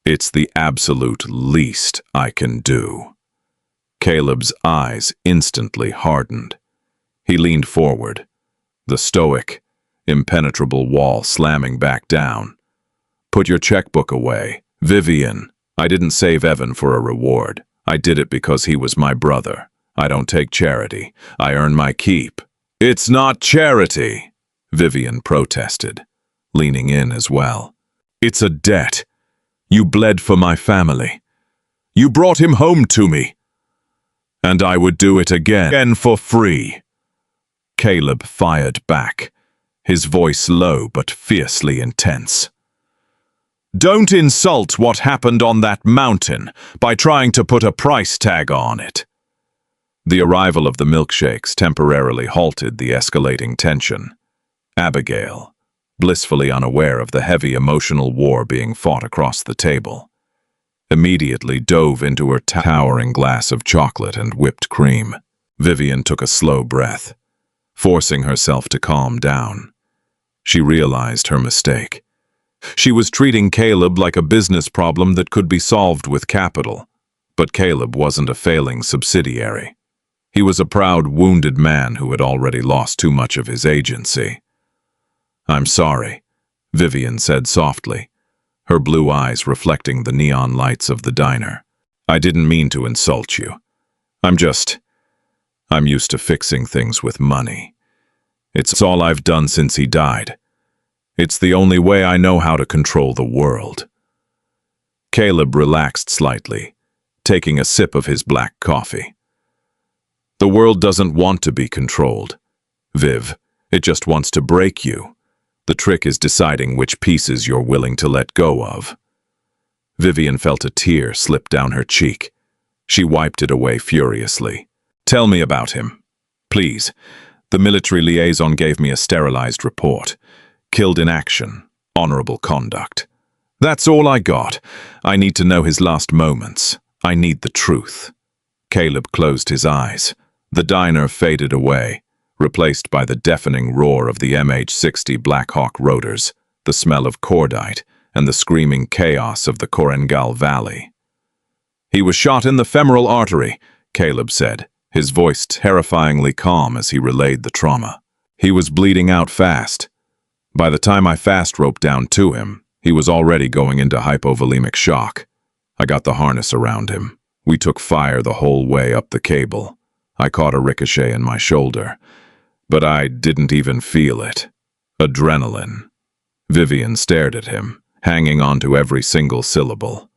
It's the absolute least I can do. Caleb's eyes instantly hardened. He leaned forward, the stoic, impenetrable wall slamming back down. Put your checkbook away. Vivian, I didn't save Evan for a reward. I did it because he was my brother. I don't take charity. I earn my keep. It's not charity, Vivian protested, leaning in as well. It's a debt. You bled for my family. You brought him home to me. And I would do it again for free. Caleb fired back, his voice low but fiercely intense. Don't insult what happened on that mountain by trying to put a price tag on it. The arrival of the milkshakes temporarily halted the escalating tension. Abigail, blissfully unaware of the heavy emotional war being fought across the table. immediately dove into her towering glass of chocolate and whipped cream. Vivian took a slow breath, forcing herself to calm down. She realized her mistake. She was treating Caleb like a business problem that could be solved with capital. But Caleb wasn't a failing subsidiary. He was a proud, wounded man who had already lost too much of his agency. "I'm sorry," Vivian said softly, her blue eyes reflecting the neon lights of the diner. "I didn't mean to insult you. I'm used to fixing things with money. It's all I've done since he died. It's the only way I know how to control the world." Caleb relaxed slightly, taking a sip of his black coffee. "The world doesn't want to be controlled, Viv. It just wants to break you. The trick is deciding which pieces you're willing to let go of." Vivian felt a tear slip down her cheek. She wiped it away furiously. "Tell me about him, please. The military liaison gave me a sterilized report. Killed in action, honorable conduct. That's all I got. I need to know his last moments. I need the truth." Caleb closed his eyes. The diner faded away, replaced by the deafening roar of the MH-60 Black Hawk rotors, the smell of cordite, and the screaming chaos of the Korengal Valley. "He was shot in the femoral artery," Caleb said, his voice terrifyingly calm as he relayed the trauma. "He was bleeding out fast. By the time I fast roped down to him, he was already going into hypovolemic shock. I got the harness around him. We took fire the whole way up the cable. I caught a ricochet in my shoulder, but I didn't even feel it. Adrenaline." Vivian stared at him, hanging on to every single syllable.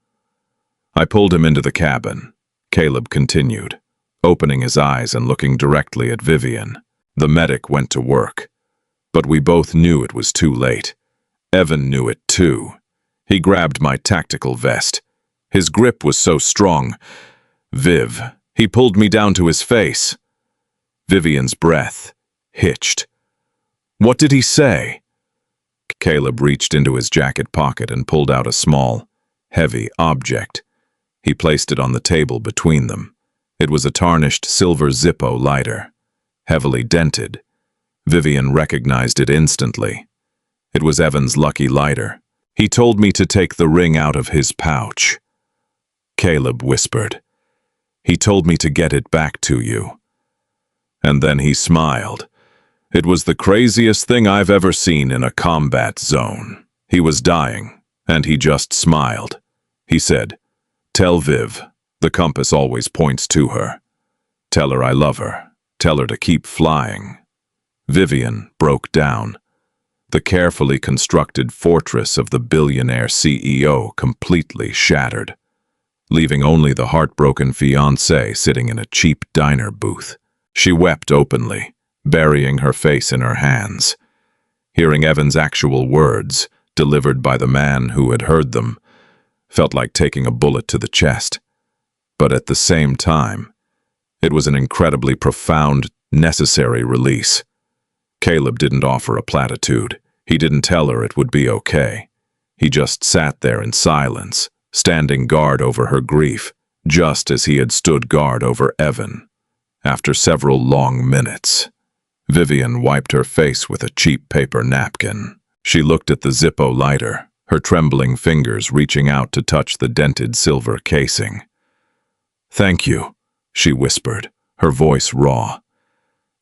"I pulled him into the cabin," Caleb continued, opening his eyes and looking directly at Vivian. "The medic went to work, but we both knew it was too late. Evan knew it too. He grabbed my tactical vest. His grip was so strong. Viv, he pulled me down to his face." Vivian's breath hitched. "What did he say?" Caleb reached into his jacket pocket and pulled out a small, heavy object. He placed it on the table between them. It was a tarnished silver Zippo lighter, heavily dented. Vivian recognized it instantly. It was Evan's lucky lighter. "He told me to take the ring out of his pouch," Caleb whispered. "He told me to get it back to you." And then he smiled. It was the craziest thing I've ever seen in a combat zone. He was dying, and he just smiled. He said, "Tell Viv, the compass always points to her. Tell her I love her. Tell her to keep flying." Vivian broke down. The carefully constructed fortress of the billionaire CEO completely shattered, leaving only the heartbroken fiancé sitting in a cheap diner booth. She wept openly, burying her face in her hands. Hearing Evan's actual words, delivered by the man who had heard them, felt like taking a bullet to the chest. But at the same time, it was an incredibly profound, necessary release. Caleb didn't offer a platitude. He didn't tell her it would be okay. He just sat there in silence, standing guard over her grief, just as he had stood guard over Evan. After several long minutes, Vivian wiped her face with a cheap paper napkin. She looked at the Zippo lighter, her trembling fingers reaching out to touch the dented silver casing. "Thank you," she whispered, her voice raw.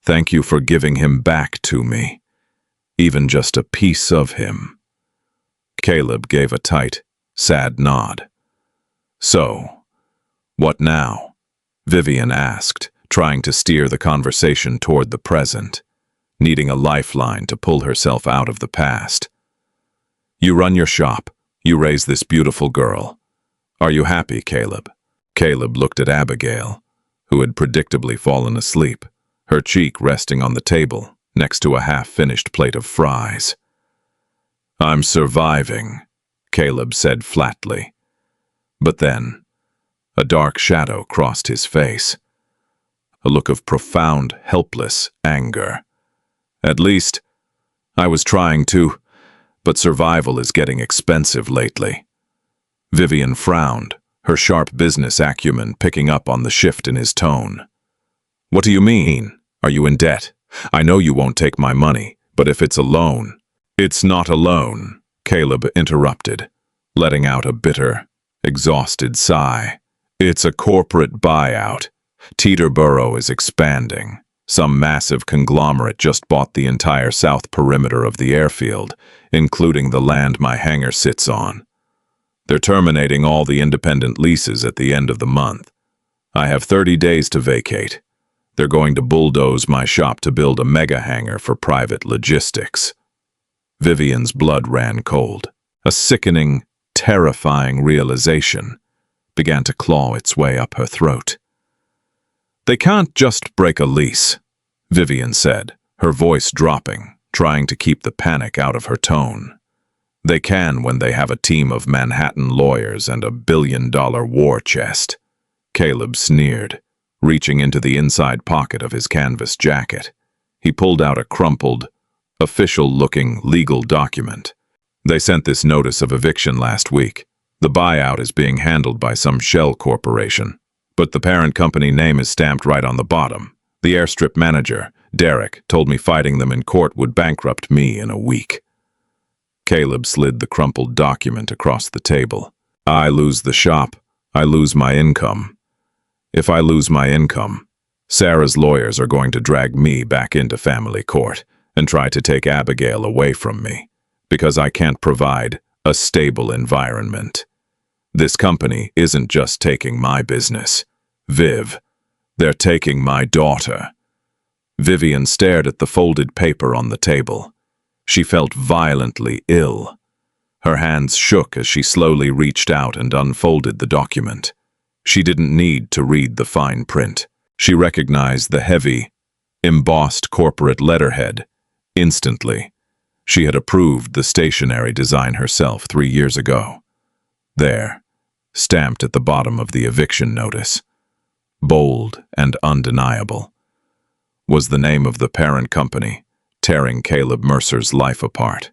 "Thank you for giving him back to me. Even just a piece of him." Caleb gave a tight, sad nod. "So, what now?" Vivian asked, trying to steer the conversation toward the present, needing a lifeline to pull herself out of the past. "You run your shop. You raise this beautiful girl. Are you happy, Caleb?" Caleb looked at Abigail, who had predictably fallen asleep, her cheek resting on the table next to a half-finished plate of fries. "I'm surviving," Caleb said flatly. But then, a dark shadow crossed his face, a look of profound, helpless anger. "At least, I was trying to, but survival is getting expensive lately." Vivian frowned, her sharp business acumen picking up on the shift in his tone. "What do you mean? Are you in debt? I know you won't take my money, but if it's a loan—" "It's not a loan," Caleb interrupted, letting out a bitter, exhausted sigh. "It's a corporate buyout. Teterboro is expanding. Some massive conglomerate just bought the entire south perimeter of the airfield, including the land my hangar sits on. They're terminating all the independent leases at the end of the month. I have 30 days to vacate. They're going to bulldoze my shop to build a mega hangar for private logistics." Vivian's blood ran cold. A sickening, terrifying realization began to claw its way up her throat. "They can't just break a lease," Vivian said, her voice dropping, trying to keep the panic out of her tone. "They can when they have a team of Manhattan lawyers and a billion-dollar war chest." Caleb sneered, reaching into the inside pocket of his canvas jacket. He pulled out a crumpled, official-looking legal document. "They sent this notice of eviction last week. The buyout is being handled by some shell corporation, but the parent company name is stamped right on the bottom. The airstrip manager, Derek, told me fighting them in court would bankrupt me in a week." Caleb slid the crumpled document across the table. "I lose the shop, I lose my income. If I lose my income, Sarah's lawyers are going to drag me back into family court and try to take Abigail away from me, because I can't provide a stable environment. This company isn't just taking my business, Viv. They're taking my daughter." Vivian stared at the folded paper on the table. She felt violently ill. Her hands shook as she slowly reached out and unfolded the document. She didn't need to read the fine print. She recognized the heavy, embossed corporate letterhead. Instantly, she had approved the stationery design herself 3 years ago. There, stamped at the bottom of the eviction notice, bold and undeniable, was the name of the parent company tearing Caleb Mercer's life apart.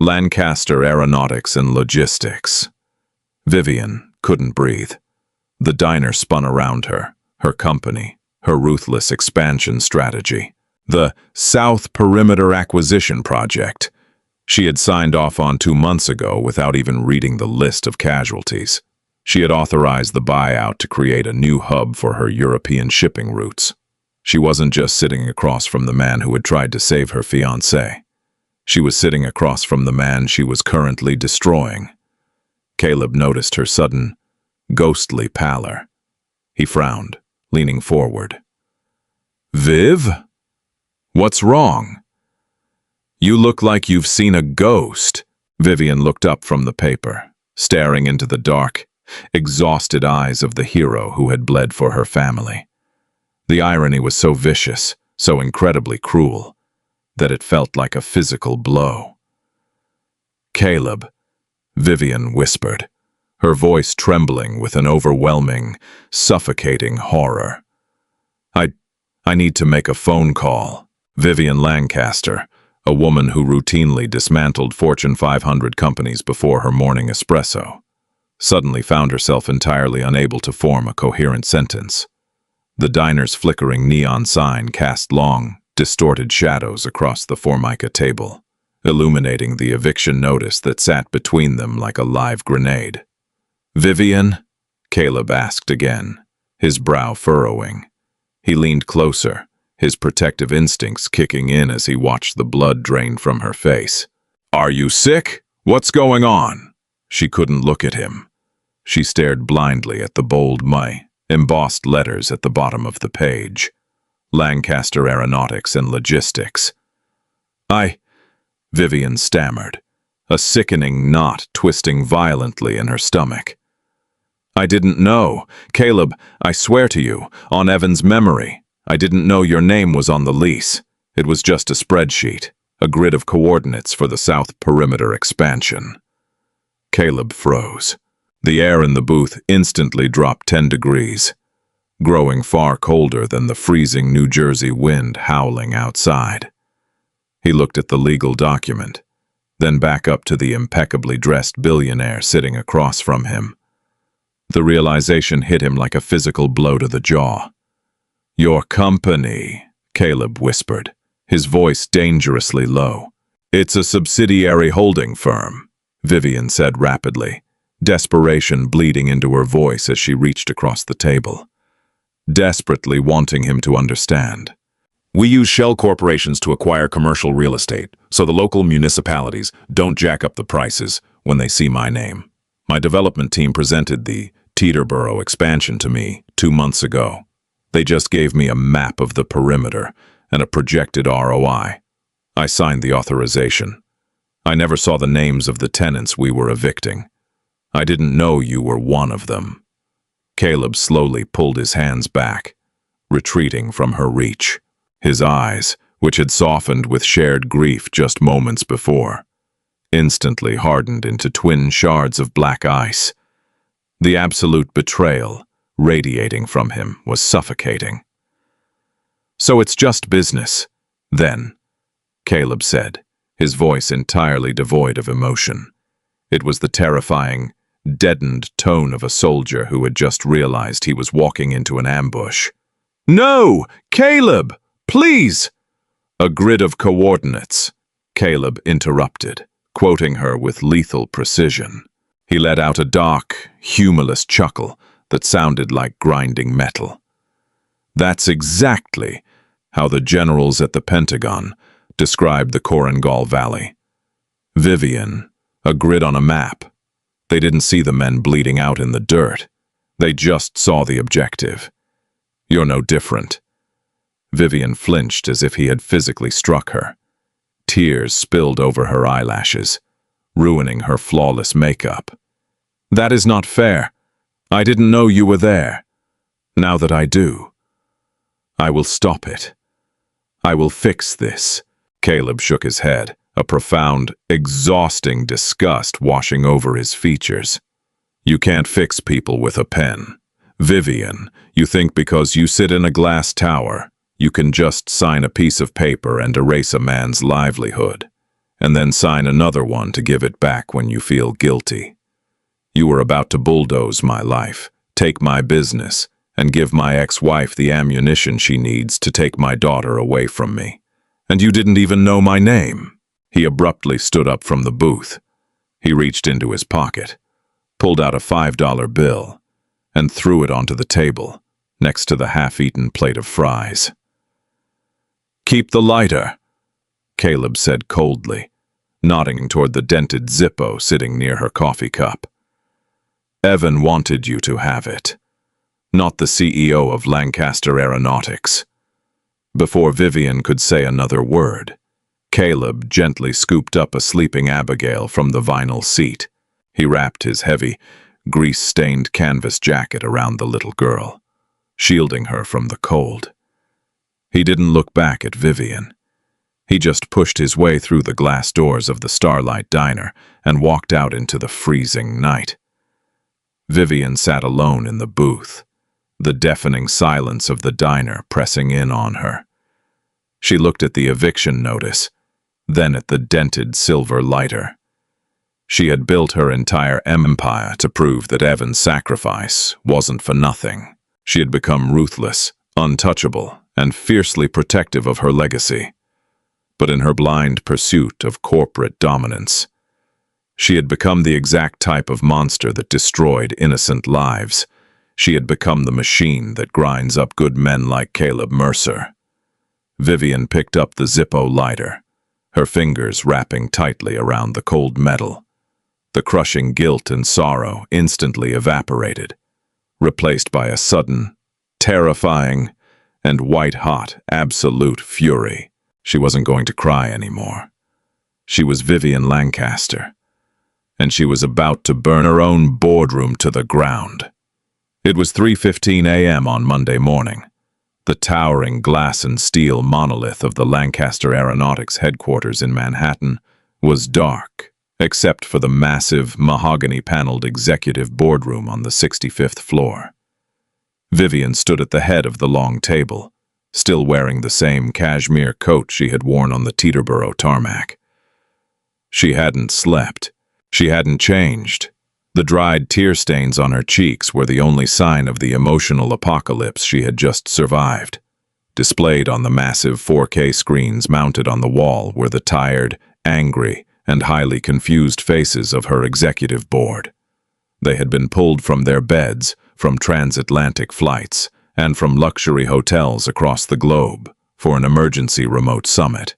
Lancaster Aeronautics and Logistics. Vivian couldn't breathe. The diner spun around her, her company, her ruthless expansion strategy. The South Perimeter Acquisition Project she had signed off on 2 months ago without even reading the list of casualties. She had authorized the buyout to create a new hub for her European shipping routes. She wasn't just sitting across from the man who had tried to save her fiancé. She was sitting across from the man she was currently destroying. Caleb noticed her sudden, ghostly pallor. He frowned, leaning forward. "Viv? What's wrong? You look like you've seen a ghost." Vivian looked up from the paper, staring into the dark, exhausted eyes of the hero who had bled for her family. The irony was so vicious, so incredibly cruel, that it felt like a physical blow. "Caleb," Vivian whispered, her voice trembling with an overwhelming, suffocating horror. I need to make a phone call." Vivian Lancaster, a woman who routinely dismantled Fortune 500 companies before her morning espresso, suddenly found herself entirely unable to form a coherent sentence. The diner's flickering neon sign cast long, distorted shadows across the Formica table, illuminating the eviction notice that sat between them like a live grenade. "Vivian?" Caleb asked again, his brow furrowing. He leaned closer, his protective instincts kicking in as he watched the blood drain from her face. "Are you sick? What's going on?" She couldn't look at him. She stared blindly at the bold embossed letters at the bottom of the page. Lancaster Aeronautics and Logistics. Vivian stammered, a sickening knot twisting violently in her stomach. "I didn't know. Caleb, I swear to you, on Evan's memory, I didn't know your name was on the lease. It was just a spreadsheet, a grid of coordinates for the South Perimeter expansion." Caleb froze. The air in the booth instantly dropped 10 degrees, growing far colder than the freezing New Jersey wind howling outside. He looked at the legal document, then back up to the impeccably dressed billionaire sitting across from him. The realization hit him like a physical blow to the jaw. "Your company," Caleb whispered, his voice dangerously low. "It's a subsidiary holding firm," Vivian said rapidly, desperation bleeding into her voice as she reached across the table, desperately wanting him to understand. "We use shell corporations to acquire commercial real estate, so the local municipalities don't jack up the prices when they see my name. My development team presented the Teterboro expansion to me 2 months ago. They just gave me a map of the perimeter and a projected ROI. I signed the authorization. I never saw the names of the tenants we were evicting. I didn't know you were one of them." Caleb slowly pulled his hands back, retreating from her reach. His eyes, which had softened with shared grief just moments before, instantly hardened into twin shards of black ice. The absolute betrayal radiating from him was suffocating. "So it's just business, then," Caleb said, his voice entirely devoid of emotion. It was the terrifying, deadened tone of a soldier who had just realized he was walking into an ambush. "No! Caleb! Please!" "A grid of coordinates," Caleb interrupted, quoting her with lethal precision. He let out a dark, humorless chuckle that sounded like grinding metal. "That's exactly how the generals at the Pentagon described the Korengal Valley. Vivian, a grid on a map. They didn't see the men bleeding out in the dirt. They just saw the objective. You're no different." Vivian flinched as if he had physically struck her. Tears spilled over her eyelashes, ruining her flawless makeup. "That is not fair. I didn't know you were there. Now that I do, I will stop it. I will fix this." Caleb shook his head, a profound, exhausting disgust washing over his features. "You can't fix people with a pen. Vivian, you think because you sit in a glass tower, you can just sign a piece of paper and erase a man's livelihood, and then sign another one to give it back when you feel guilty. You were about to bulldoze my life, take my business, and give my ex-wife the ammunition she needs to take my daughter away from me. And you didn't even know my name." He abruptly stood up from the booth. He reached into his pocket, pulled out a $5 bill, and threw it onto the table, next to the half-eaten plate of fries. "Keep the lighter," Caleb said coldly, nodding toward the dented Zippo sitting near her coffee cup. "Evan wanted you to have it, not the CEO of Lancaster Aeronautics." Before Vivian could say another word, Caleb gently scooped up a sleeping Abigail from the vinyl seat. He wrapped his heavy, grease-stained canvas jacket around the little girl, shielding her from the cold. He didn't look back at Vivian. He just pushed his way through the glass doors of the Starlight Diner and walked out into the freezing night. Vivian sat alone in the booth, the deafening silence of the diner pressing in on her. She looked at the eviction notice, then at the dented silver lighter. She had built her entire empire to prove that Evan's sacrifice wasn't for nothing. She had become ruthless, untouchable, and fiercely protective of her legacy. But in her blind pursuit of corporate dominance, she had become the exact type of monster that destroyed innocent lives. She had become the machine that grinds up good men like Caleb Mercer. Vivian picked up the Zippo lighter, her fingers wrapping tightly around the cold metal. The crushing guilt and sorrow instantly evaporated, replaced by a sudden, terrifying, and white-hot absolute fury. She wasn't going to cry anymore. She was Vivian Lancaster, and she was about to burn her own boardroom to the ground. It was 3:15 a.m. on Monday morning. The towering glass and steel monolith of the Lancaster Aeronautics headquarters in Manhattan was dark, except for the massive, mahogany-paneled executive boardroom on the 65th floor. Vivian stood at the head of the long table, still wearing the same cashmere coat she had worn on the Teterboro tarmac. She hadn't slept. She hadn't changed. The dried tear stains on her cheeks were the only sign of the emotional apocalypse she had just survived. Displayed on the massive 4K screens mounted on the wall were the tired, angry, and highly confused faces of her executive board. They had been pulled from their beds, from transatlantic flights, and from luxury hotels across the globe for an emergency remote summit.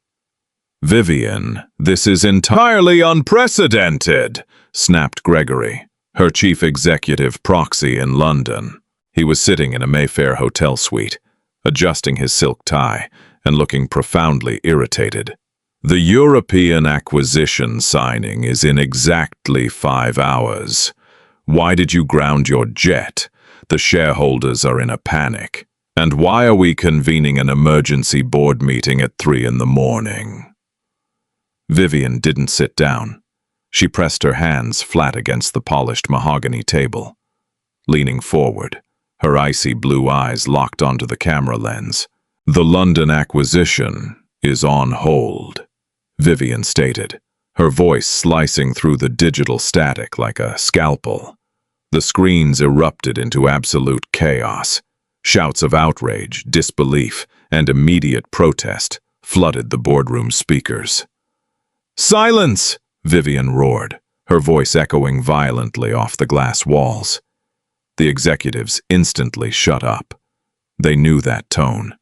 "Vivian, this is entirely unprecedented," snapped Gregory, her chief executive proxy in London. He was sitting in a Mayfair hotel suite, adjusting his silk tie and looking profoundly irritated. "The European acquisition signing is in exactly 5 hours. Why did you ground your jet? The shareholders are in a panic. And why are we convening an emergency board meeting at 3 in the morning?" Vivian didn't sit down. She pressed her hands flat against the polished mahogany table. Leaning forward, her icy blue eyes locked onto the camera lens. "The London acquisition is on hold," Vivian stated, her voice slicing through the digital static like a scalpel. The screens erupted into absolute chaos. Shouts of outrage, disbelief, and immediate protest flooded the boardroom speakers. "Silence!" Vivian roared, her voice echoing violently off the glass walls. The executives instantly shut up. They knew that tone.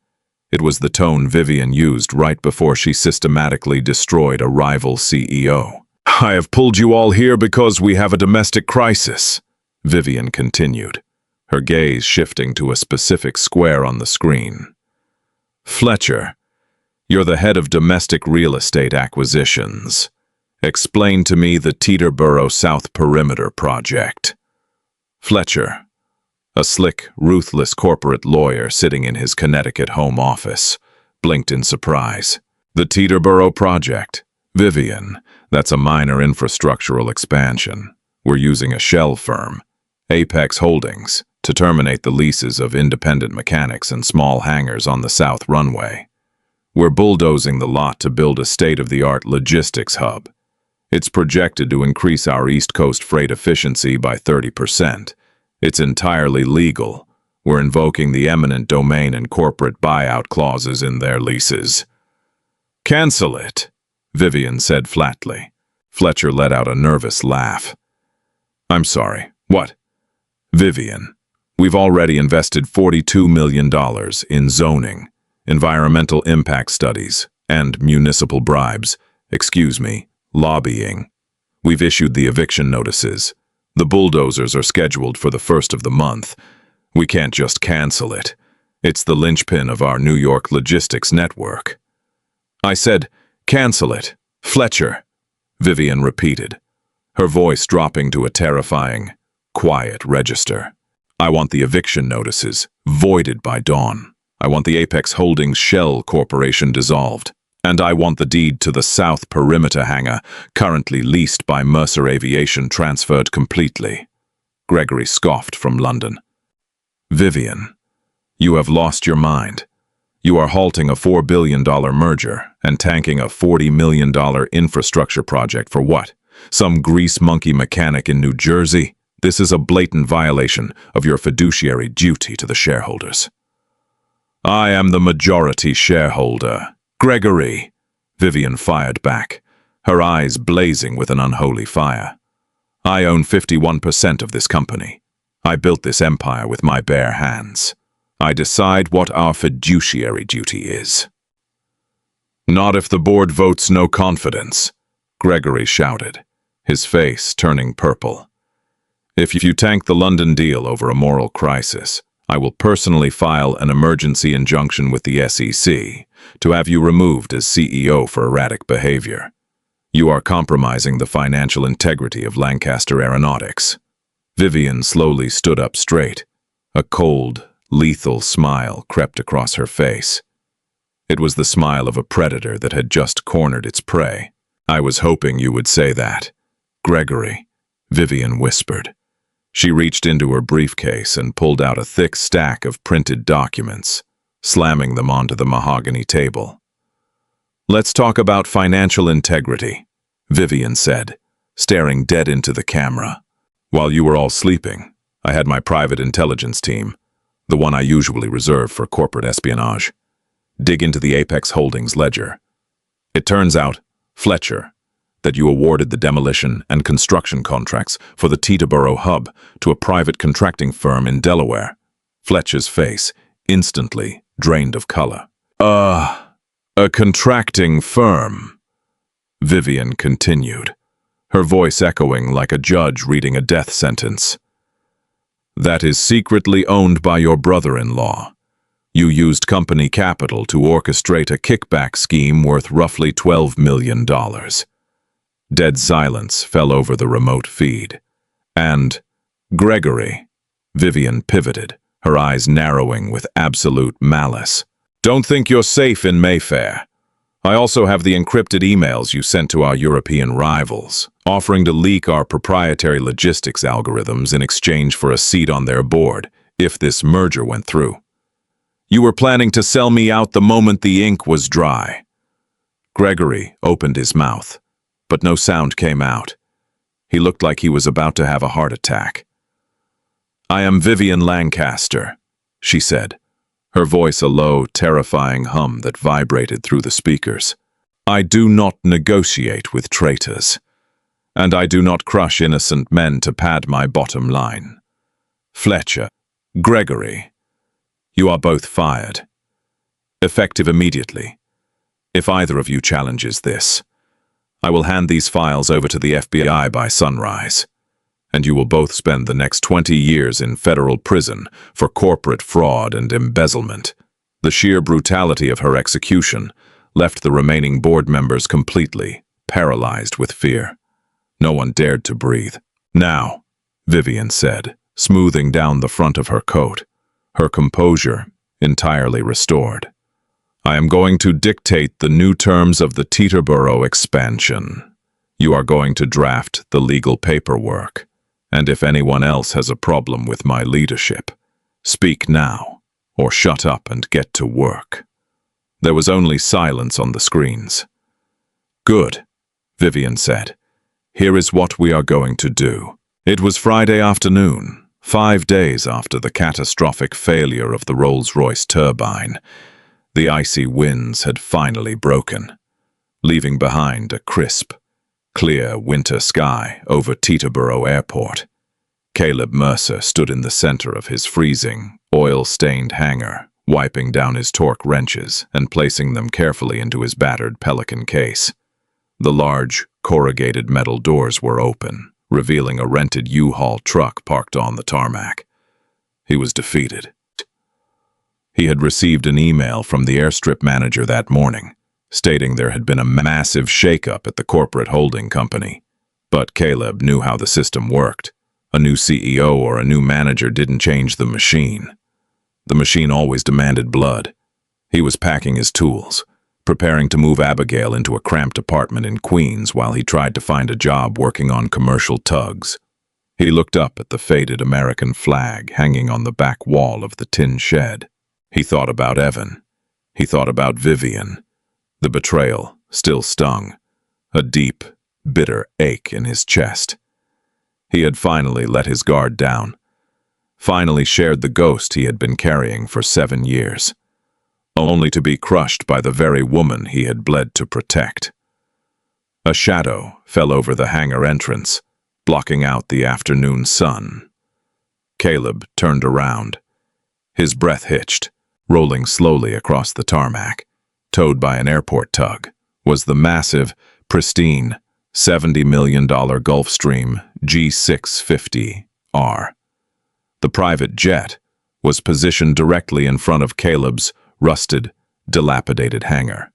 It was the tone Vivian used right before she systematically destroyed a rival CEO. "I have pulled you all here because we have a domestic crisis," Vivian continued, her gaze shifting to a specific square on the screen. "Fletcher, you're the head of domestic real estate acquisitions. Explain to me the Teterboro South Perimeter project." Fletcher, a slick, ruthless corporate lawyer sitting in his Connecticut home office, blinked in surprise. "The Teterboro project? Vivian, that's a minor infrastructural expansion. We're using a shell firm, Apex Holdings, to terminate the leases of independent mechanics and small hangars on the south runway. We're bulldozing the lot to build a state-of-the-art logistics hub. It's projected to increase our East Coast freight efficiency by 30%. It's entirely legal. We're invoking the eminent domain and corporate buyout clauses in their leases." "Cancel it," Vivian said flatly. Fletcher let out a nervous laugh. "I'm sorry, what?" "Vivian, we've already invested $42 million in zoning, environmental impact studies, and municipal bribes, lobbying. We've issued the eviction notices. The bulldozers are scheduled for the 1st of the month. We can't just cancel it. It's the linchpin of our New York logistics network." "I said, cancel it, Fletcher," Vivian repeated, her voice dropping to a terrifying, quiet register. "I want the eviction notices voided by dawn. I want the Apex Holdings Shell Corporation dissolved. And I want the deed to the South Perimeter hangar, currently leased by Mercer Aviation, transferred completely." Gregory scoffed from London. "Vivian, you have lost your mind. You are halting a $4 billion merger and tanking a $40 million infrastructure project for what? Some grease monkey mechanic in New Jersey? This is a blatant violation of your fiduciary duty to the shareholders." "I am the majority shareholder, Gregory," Vivian fired back, her eyes blazing with an unholy fire. "I own 51% of this company. I built this empire with my bare hands. I decide what our fiduciary duty is." "Not if the board votes no confidence," Gregory shouted, his face turning purple. "If you tank the London deal over a moral crisis, I will personally file an emergency injunction with the SEC to have you removed as CEO for erratic behavior. You are compromising the financial integrity of Lancaster Aeronautics." Vivian slowly stood up straight. A cold, lethal smile crept across her face. It was the smile of a predator that had just cornered its prey. "I was hoping you would say that, Gregory," Vivian whispered. She reached into her briefcase and pulled out a thick stack of printed documents, slamming them onto the mahogany table. "Let's talk about financial integrity," Vivian said, staring dead into the camera. While you were all sleeping, I had my private intelligence team, the one I usually reserve for corporate espionage, dig into the Apex Holdings ledger. It turns out, Fletcher, that you awarded the demolition and construction contracts for the Teterboro hub to a private contracting firm in Delaware. Fletcher's face instantly drained of color. A contracting firm, Vivian continued, her voice echoing like a judge reading a death sentence. That is secretly owned by your brother-in-law. You used company capital to orchestrate a kickback scheme worth roughly $12 million. Dead silence fell over the remote feed. And, Gregory, Vivian pivoted, her eyes narrowing with absolute malice. Don't think you're safe in Mayfair. I also have the encrypted emails you sent to our European rivals, offering to leak our proprietary logistics algorithms in exchange for a seat on their board, if this merger went through. You were planning to sell me out the moment the ink was dry. Gregory opened his mouth, but no sound came out. He looked like he was about to have a heart attack. I am Vivian Lancaster, she said, her voice a low, terrifying hum that vibrated through the speakers. I do not negotiate with traitors, and I do not crush innocent men to pad my bottom line. Fletcher, Gregory, you are both fired. Effective immediately. If either of you challenges this, I will hand these files over to the FBI by sunrise, and you will both spend the next 20 years in federal prison for corporate fraud and embezzlement. The sheer brutality of her execution left the remaining board members completely paralyzed with fear. No one dared to breathe. Now, Vivian said, smoothing down the front of her coat, her composure entirely restored. I am going to dictate the new terms of the Teterboro expansion. You are going to draft the legal paperwork, and if anyone else has a problem with my leadership, speak now, or shut up and get to work. There was only silence on the screens. Good, Vivian said. Here is what we are going to do. It was Friday afternoon, 5 days after the catastrophic failure of the Rolls-Royce turbine. The icy winds had finally broken, leaving behind a crisp, clear winter sky over Teterboro Airport. Caleb Mercer stood in the center of his freezing, oil-stained hangar, wiping down his torque wrenches and placing them carefully into his battered Pelican case. The large, corrugated metal doors were open, revealing a rented U-Haul truck parked on the tarmac. He was defeated. He had received an email from the airstrip manager that morning, stating there had been a massive shakeup at the corporate holding company. But Caleb knew how the system worked. A new CEO or a new manager didn't change the machine. The machine always demanded blood. He was packing his tools, preparing to move Abigail into a cramped apartment in Queens while he tried to find a job working on commercial tugs. He looked up at the faded American flag hanging on the back wall of the tin shed. He thought about Evan. He thought about Vivian. The betrayal still stung, a deep, bitter ache in his chest. He had finally let his guard down, finally shared the ghost he had been carrying for 7 years, only to be crushed by the very woman he had bled to protect. A shadow fell over the hangar entrance, blocking out the afternoon sun. Caleb turned around. His breath hitched, rolling slowly across the tarmac. Towed by an airport tug was the massive, pristine, $70 million Gulfstream G650R. The private jet was positioned directly in front of Caleb's rusted, dilapidated hangar,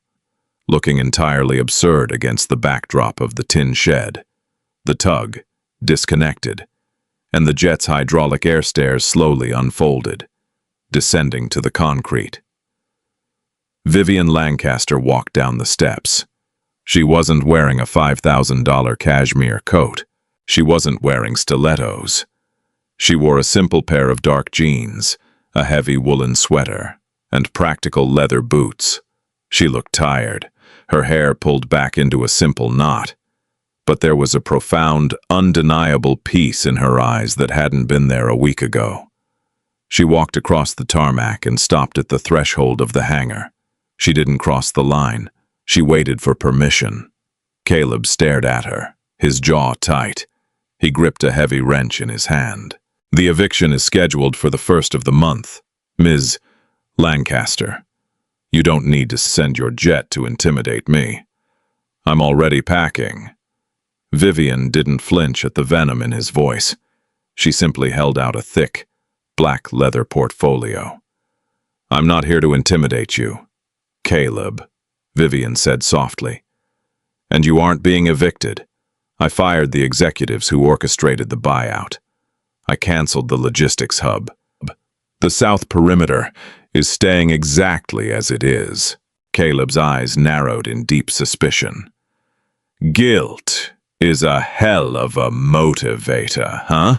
looking entirely absurd against the backdrop of the tin shed. The tug disconnected, and the jet's hydraulic air stairs slowly unfolded, descending to the concrete. Vivian Lancaster walked down the steps. She wasn't wearing a $5,000 cashmere coat. She wasn't wearing stilettos. She wore a simple pair of dark jeans, a heavy woolen sweater, and practical leather boots. She looked tired, her hair pulled back into a simple knot. but there was a profound, undeniable peace in her eyes that hadn't been there a week ago. She walked across the tarmac and stopped at the threshold of the hangar. She didn't cross the line. She waited for permission. Caleb stared at her, his jaw tight. He gripped a heavy wrench in his hand. "The eviction is scheduled for the 1st of the month. Ms. Lancaster, you don't need to send your jet to intimidate me. I'm already packing." Vivian didn't flinch at the venom in his voice. She simply held out a thick, black leather portfolio. "I'm not here to intimidate you, Caleb," Vivian said softly. "And you aren't being evicted. I fired the executives who orchestrated the buyout. I canceled the logistics hub. The south perimeter is staying exactly as it is." Caleb's eyes narrowed in deep suspicion. "Guilt is a hell of a motivator, huh?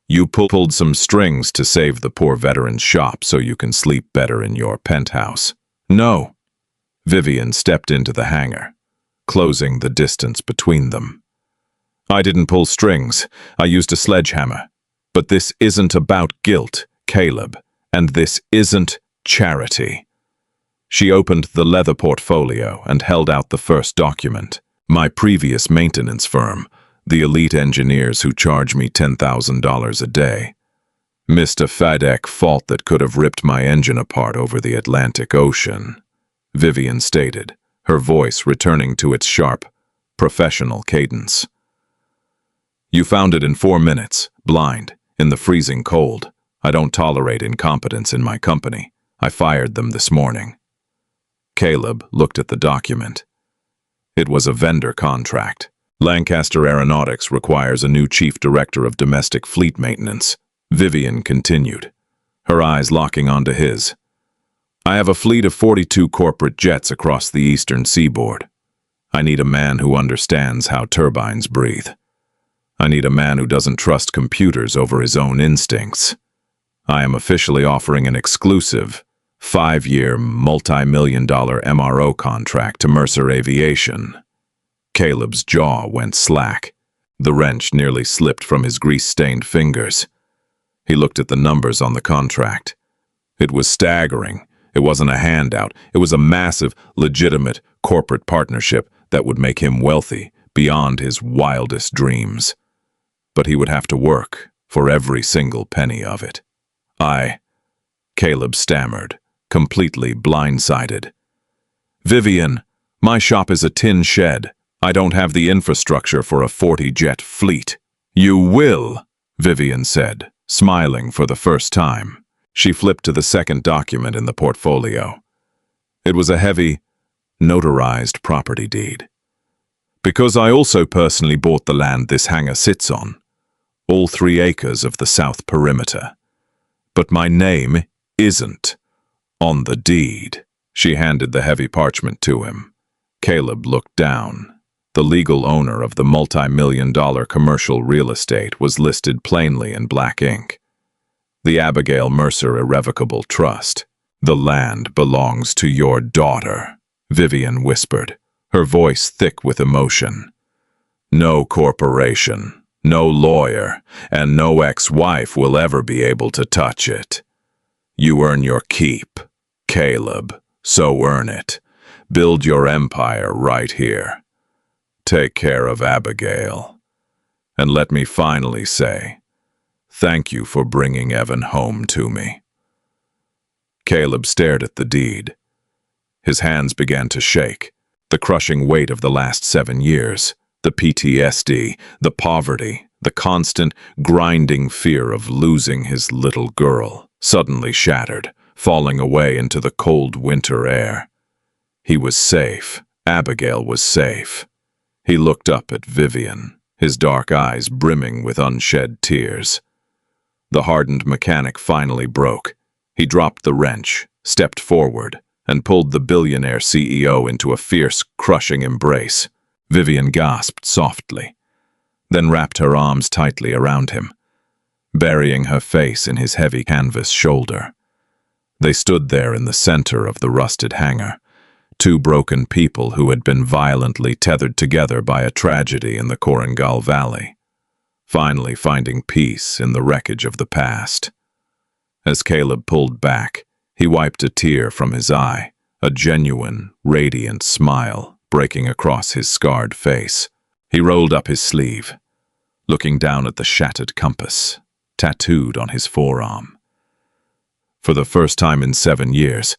You pulled some strings to save the poor veteran's shop so you can sleep better in your penthouse." "No." Vivian stepped into the hangar, closing the distance between them. "I didn't pull strings. I used a sledgehammer. But this isn't about guilt, Caleb, and this isn't charity." She opened the leather portfolio and held out the first document. "My previous maintenance firm, the elite engineers who charge me $10,000 a day, missed a FedEx fault that could have ripped my engine apart over the Atlantic Ocean," Vivian stated, her voice returning to its sharp, professional cadence. "You found it in 4 minutes, blind, in the freezing cold. I don't tolerate incompetence in my company. I fired them this morning." Caleb looked at the document. It was a vendor contract. "Lancaster Aeronautics requires a new chief director of domestic fleet maintenance," Vivian continued, her eyes locking onto his. "I have a fleet of 42 corporate jets across the eastern seaboard. I need a man who understands how turbines breathe. I need a man who doesn't trust computers over his own instincts. I am officially offering an exclusive 5-year, multi-million-dollar MRO contract to Mercer Aviation." Caleb's jaw went slack. The wrench nearly slipped from his grease-stained fingers. He looked at the numbers on the contract. It was staggering. It wasn't a handout. It was a massive, legitimate corporate partnership that would make him wealthy beyond his wildest dreams. But he would have to work for every single penny of it. Caleb stammered, completely blindsided. "Vivian, my shop is a tin shed. I don't have the infrastructure for a 40-jet fleet." "You will," Vivian said, smiling for the first time. She flipped to the second document in the portfolio. It was a heavy, notarized property deed. "Because I also personally bought the land this hangar sits on, all 3 acres of the south perimeter. But my name isn't on the deed." She handed the heavy parchment to him. Caleb looked down. The legal owner of the multi-million-dollar commercial real estate was listed plainly in black ink. "The Abigail Mercer Irrevocable Trust. The land belongs to your daughter," Vivian whispered, her voice thick with emotion. "No corporation, no lawyer, and no ex-wife will ever be able to touch it. You earn your keep, Caleb, so earn it. Build your empire right here. Take care of Abigail. And let me finally say, thank you for bringing Evan home to me." Caleb stared at the deed. His hands began to shake. The crushing weight of the last 7 years, the PTSD, the poverty, the constant, grinding fear of losing his little girl, suddenly shattered, falling away into the cold winter air. He was safe. Abigail was safe. He looked up at Vivian, his dark eyes brimming with unshed tears. The hardened mechanic finally broke. He dropped the wrench, stepped forward, and pulled the billionaire CEO into a fierce, crushing embrace. Vivian gasped softly, then wrapped her arms tightly around him, burying her face in his heavy canvas shoulder. They stood there in the center of the rusted hangar, two broken people who had been violently tethered together by a tragedy in the Korangal Valley, finally finding peace in the wreckage of the past. As Caleb pulled back, he wiped a tear from his eye, a genuine, radiant smile breaking across his scarred face. He rolled up his sleeve, looking down at the shattered compass, tattooed on his forearm. For the first time in 7 years,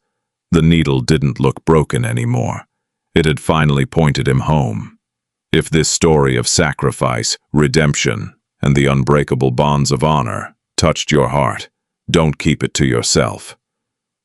the needle didn't look broken anymore. It had finally pointed him home. If this story of sacrifice, redemption, and the unbreakable bonds of honor touched your heart, don't keep it to yourself.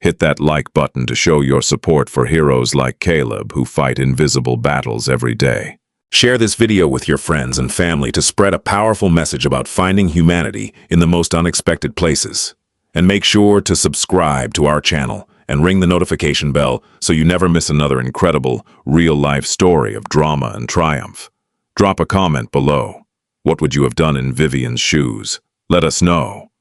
Hit that like button to show your support for heroes like Caleb who fight invisible battles every day. Share this video with your friends and family to spread a powerful message about finding humanity in the most unexpected places. And make sure to subscribe to our channel and ring the notification bell so you never miss another incredible, real-life story of drama and triumph. Drop a comment below. What would you have done in Vivian's shoes? Let us know.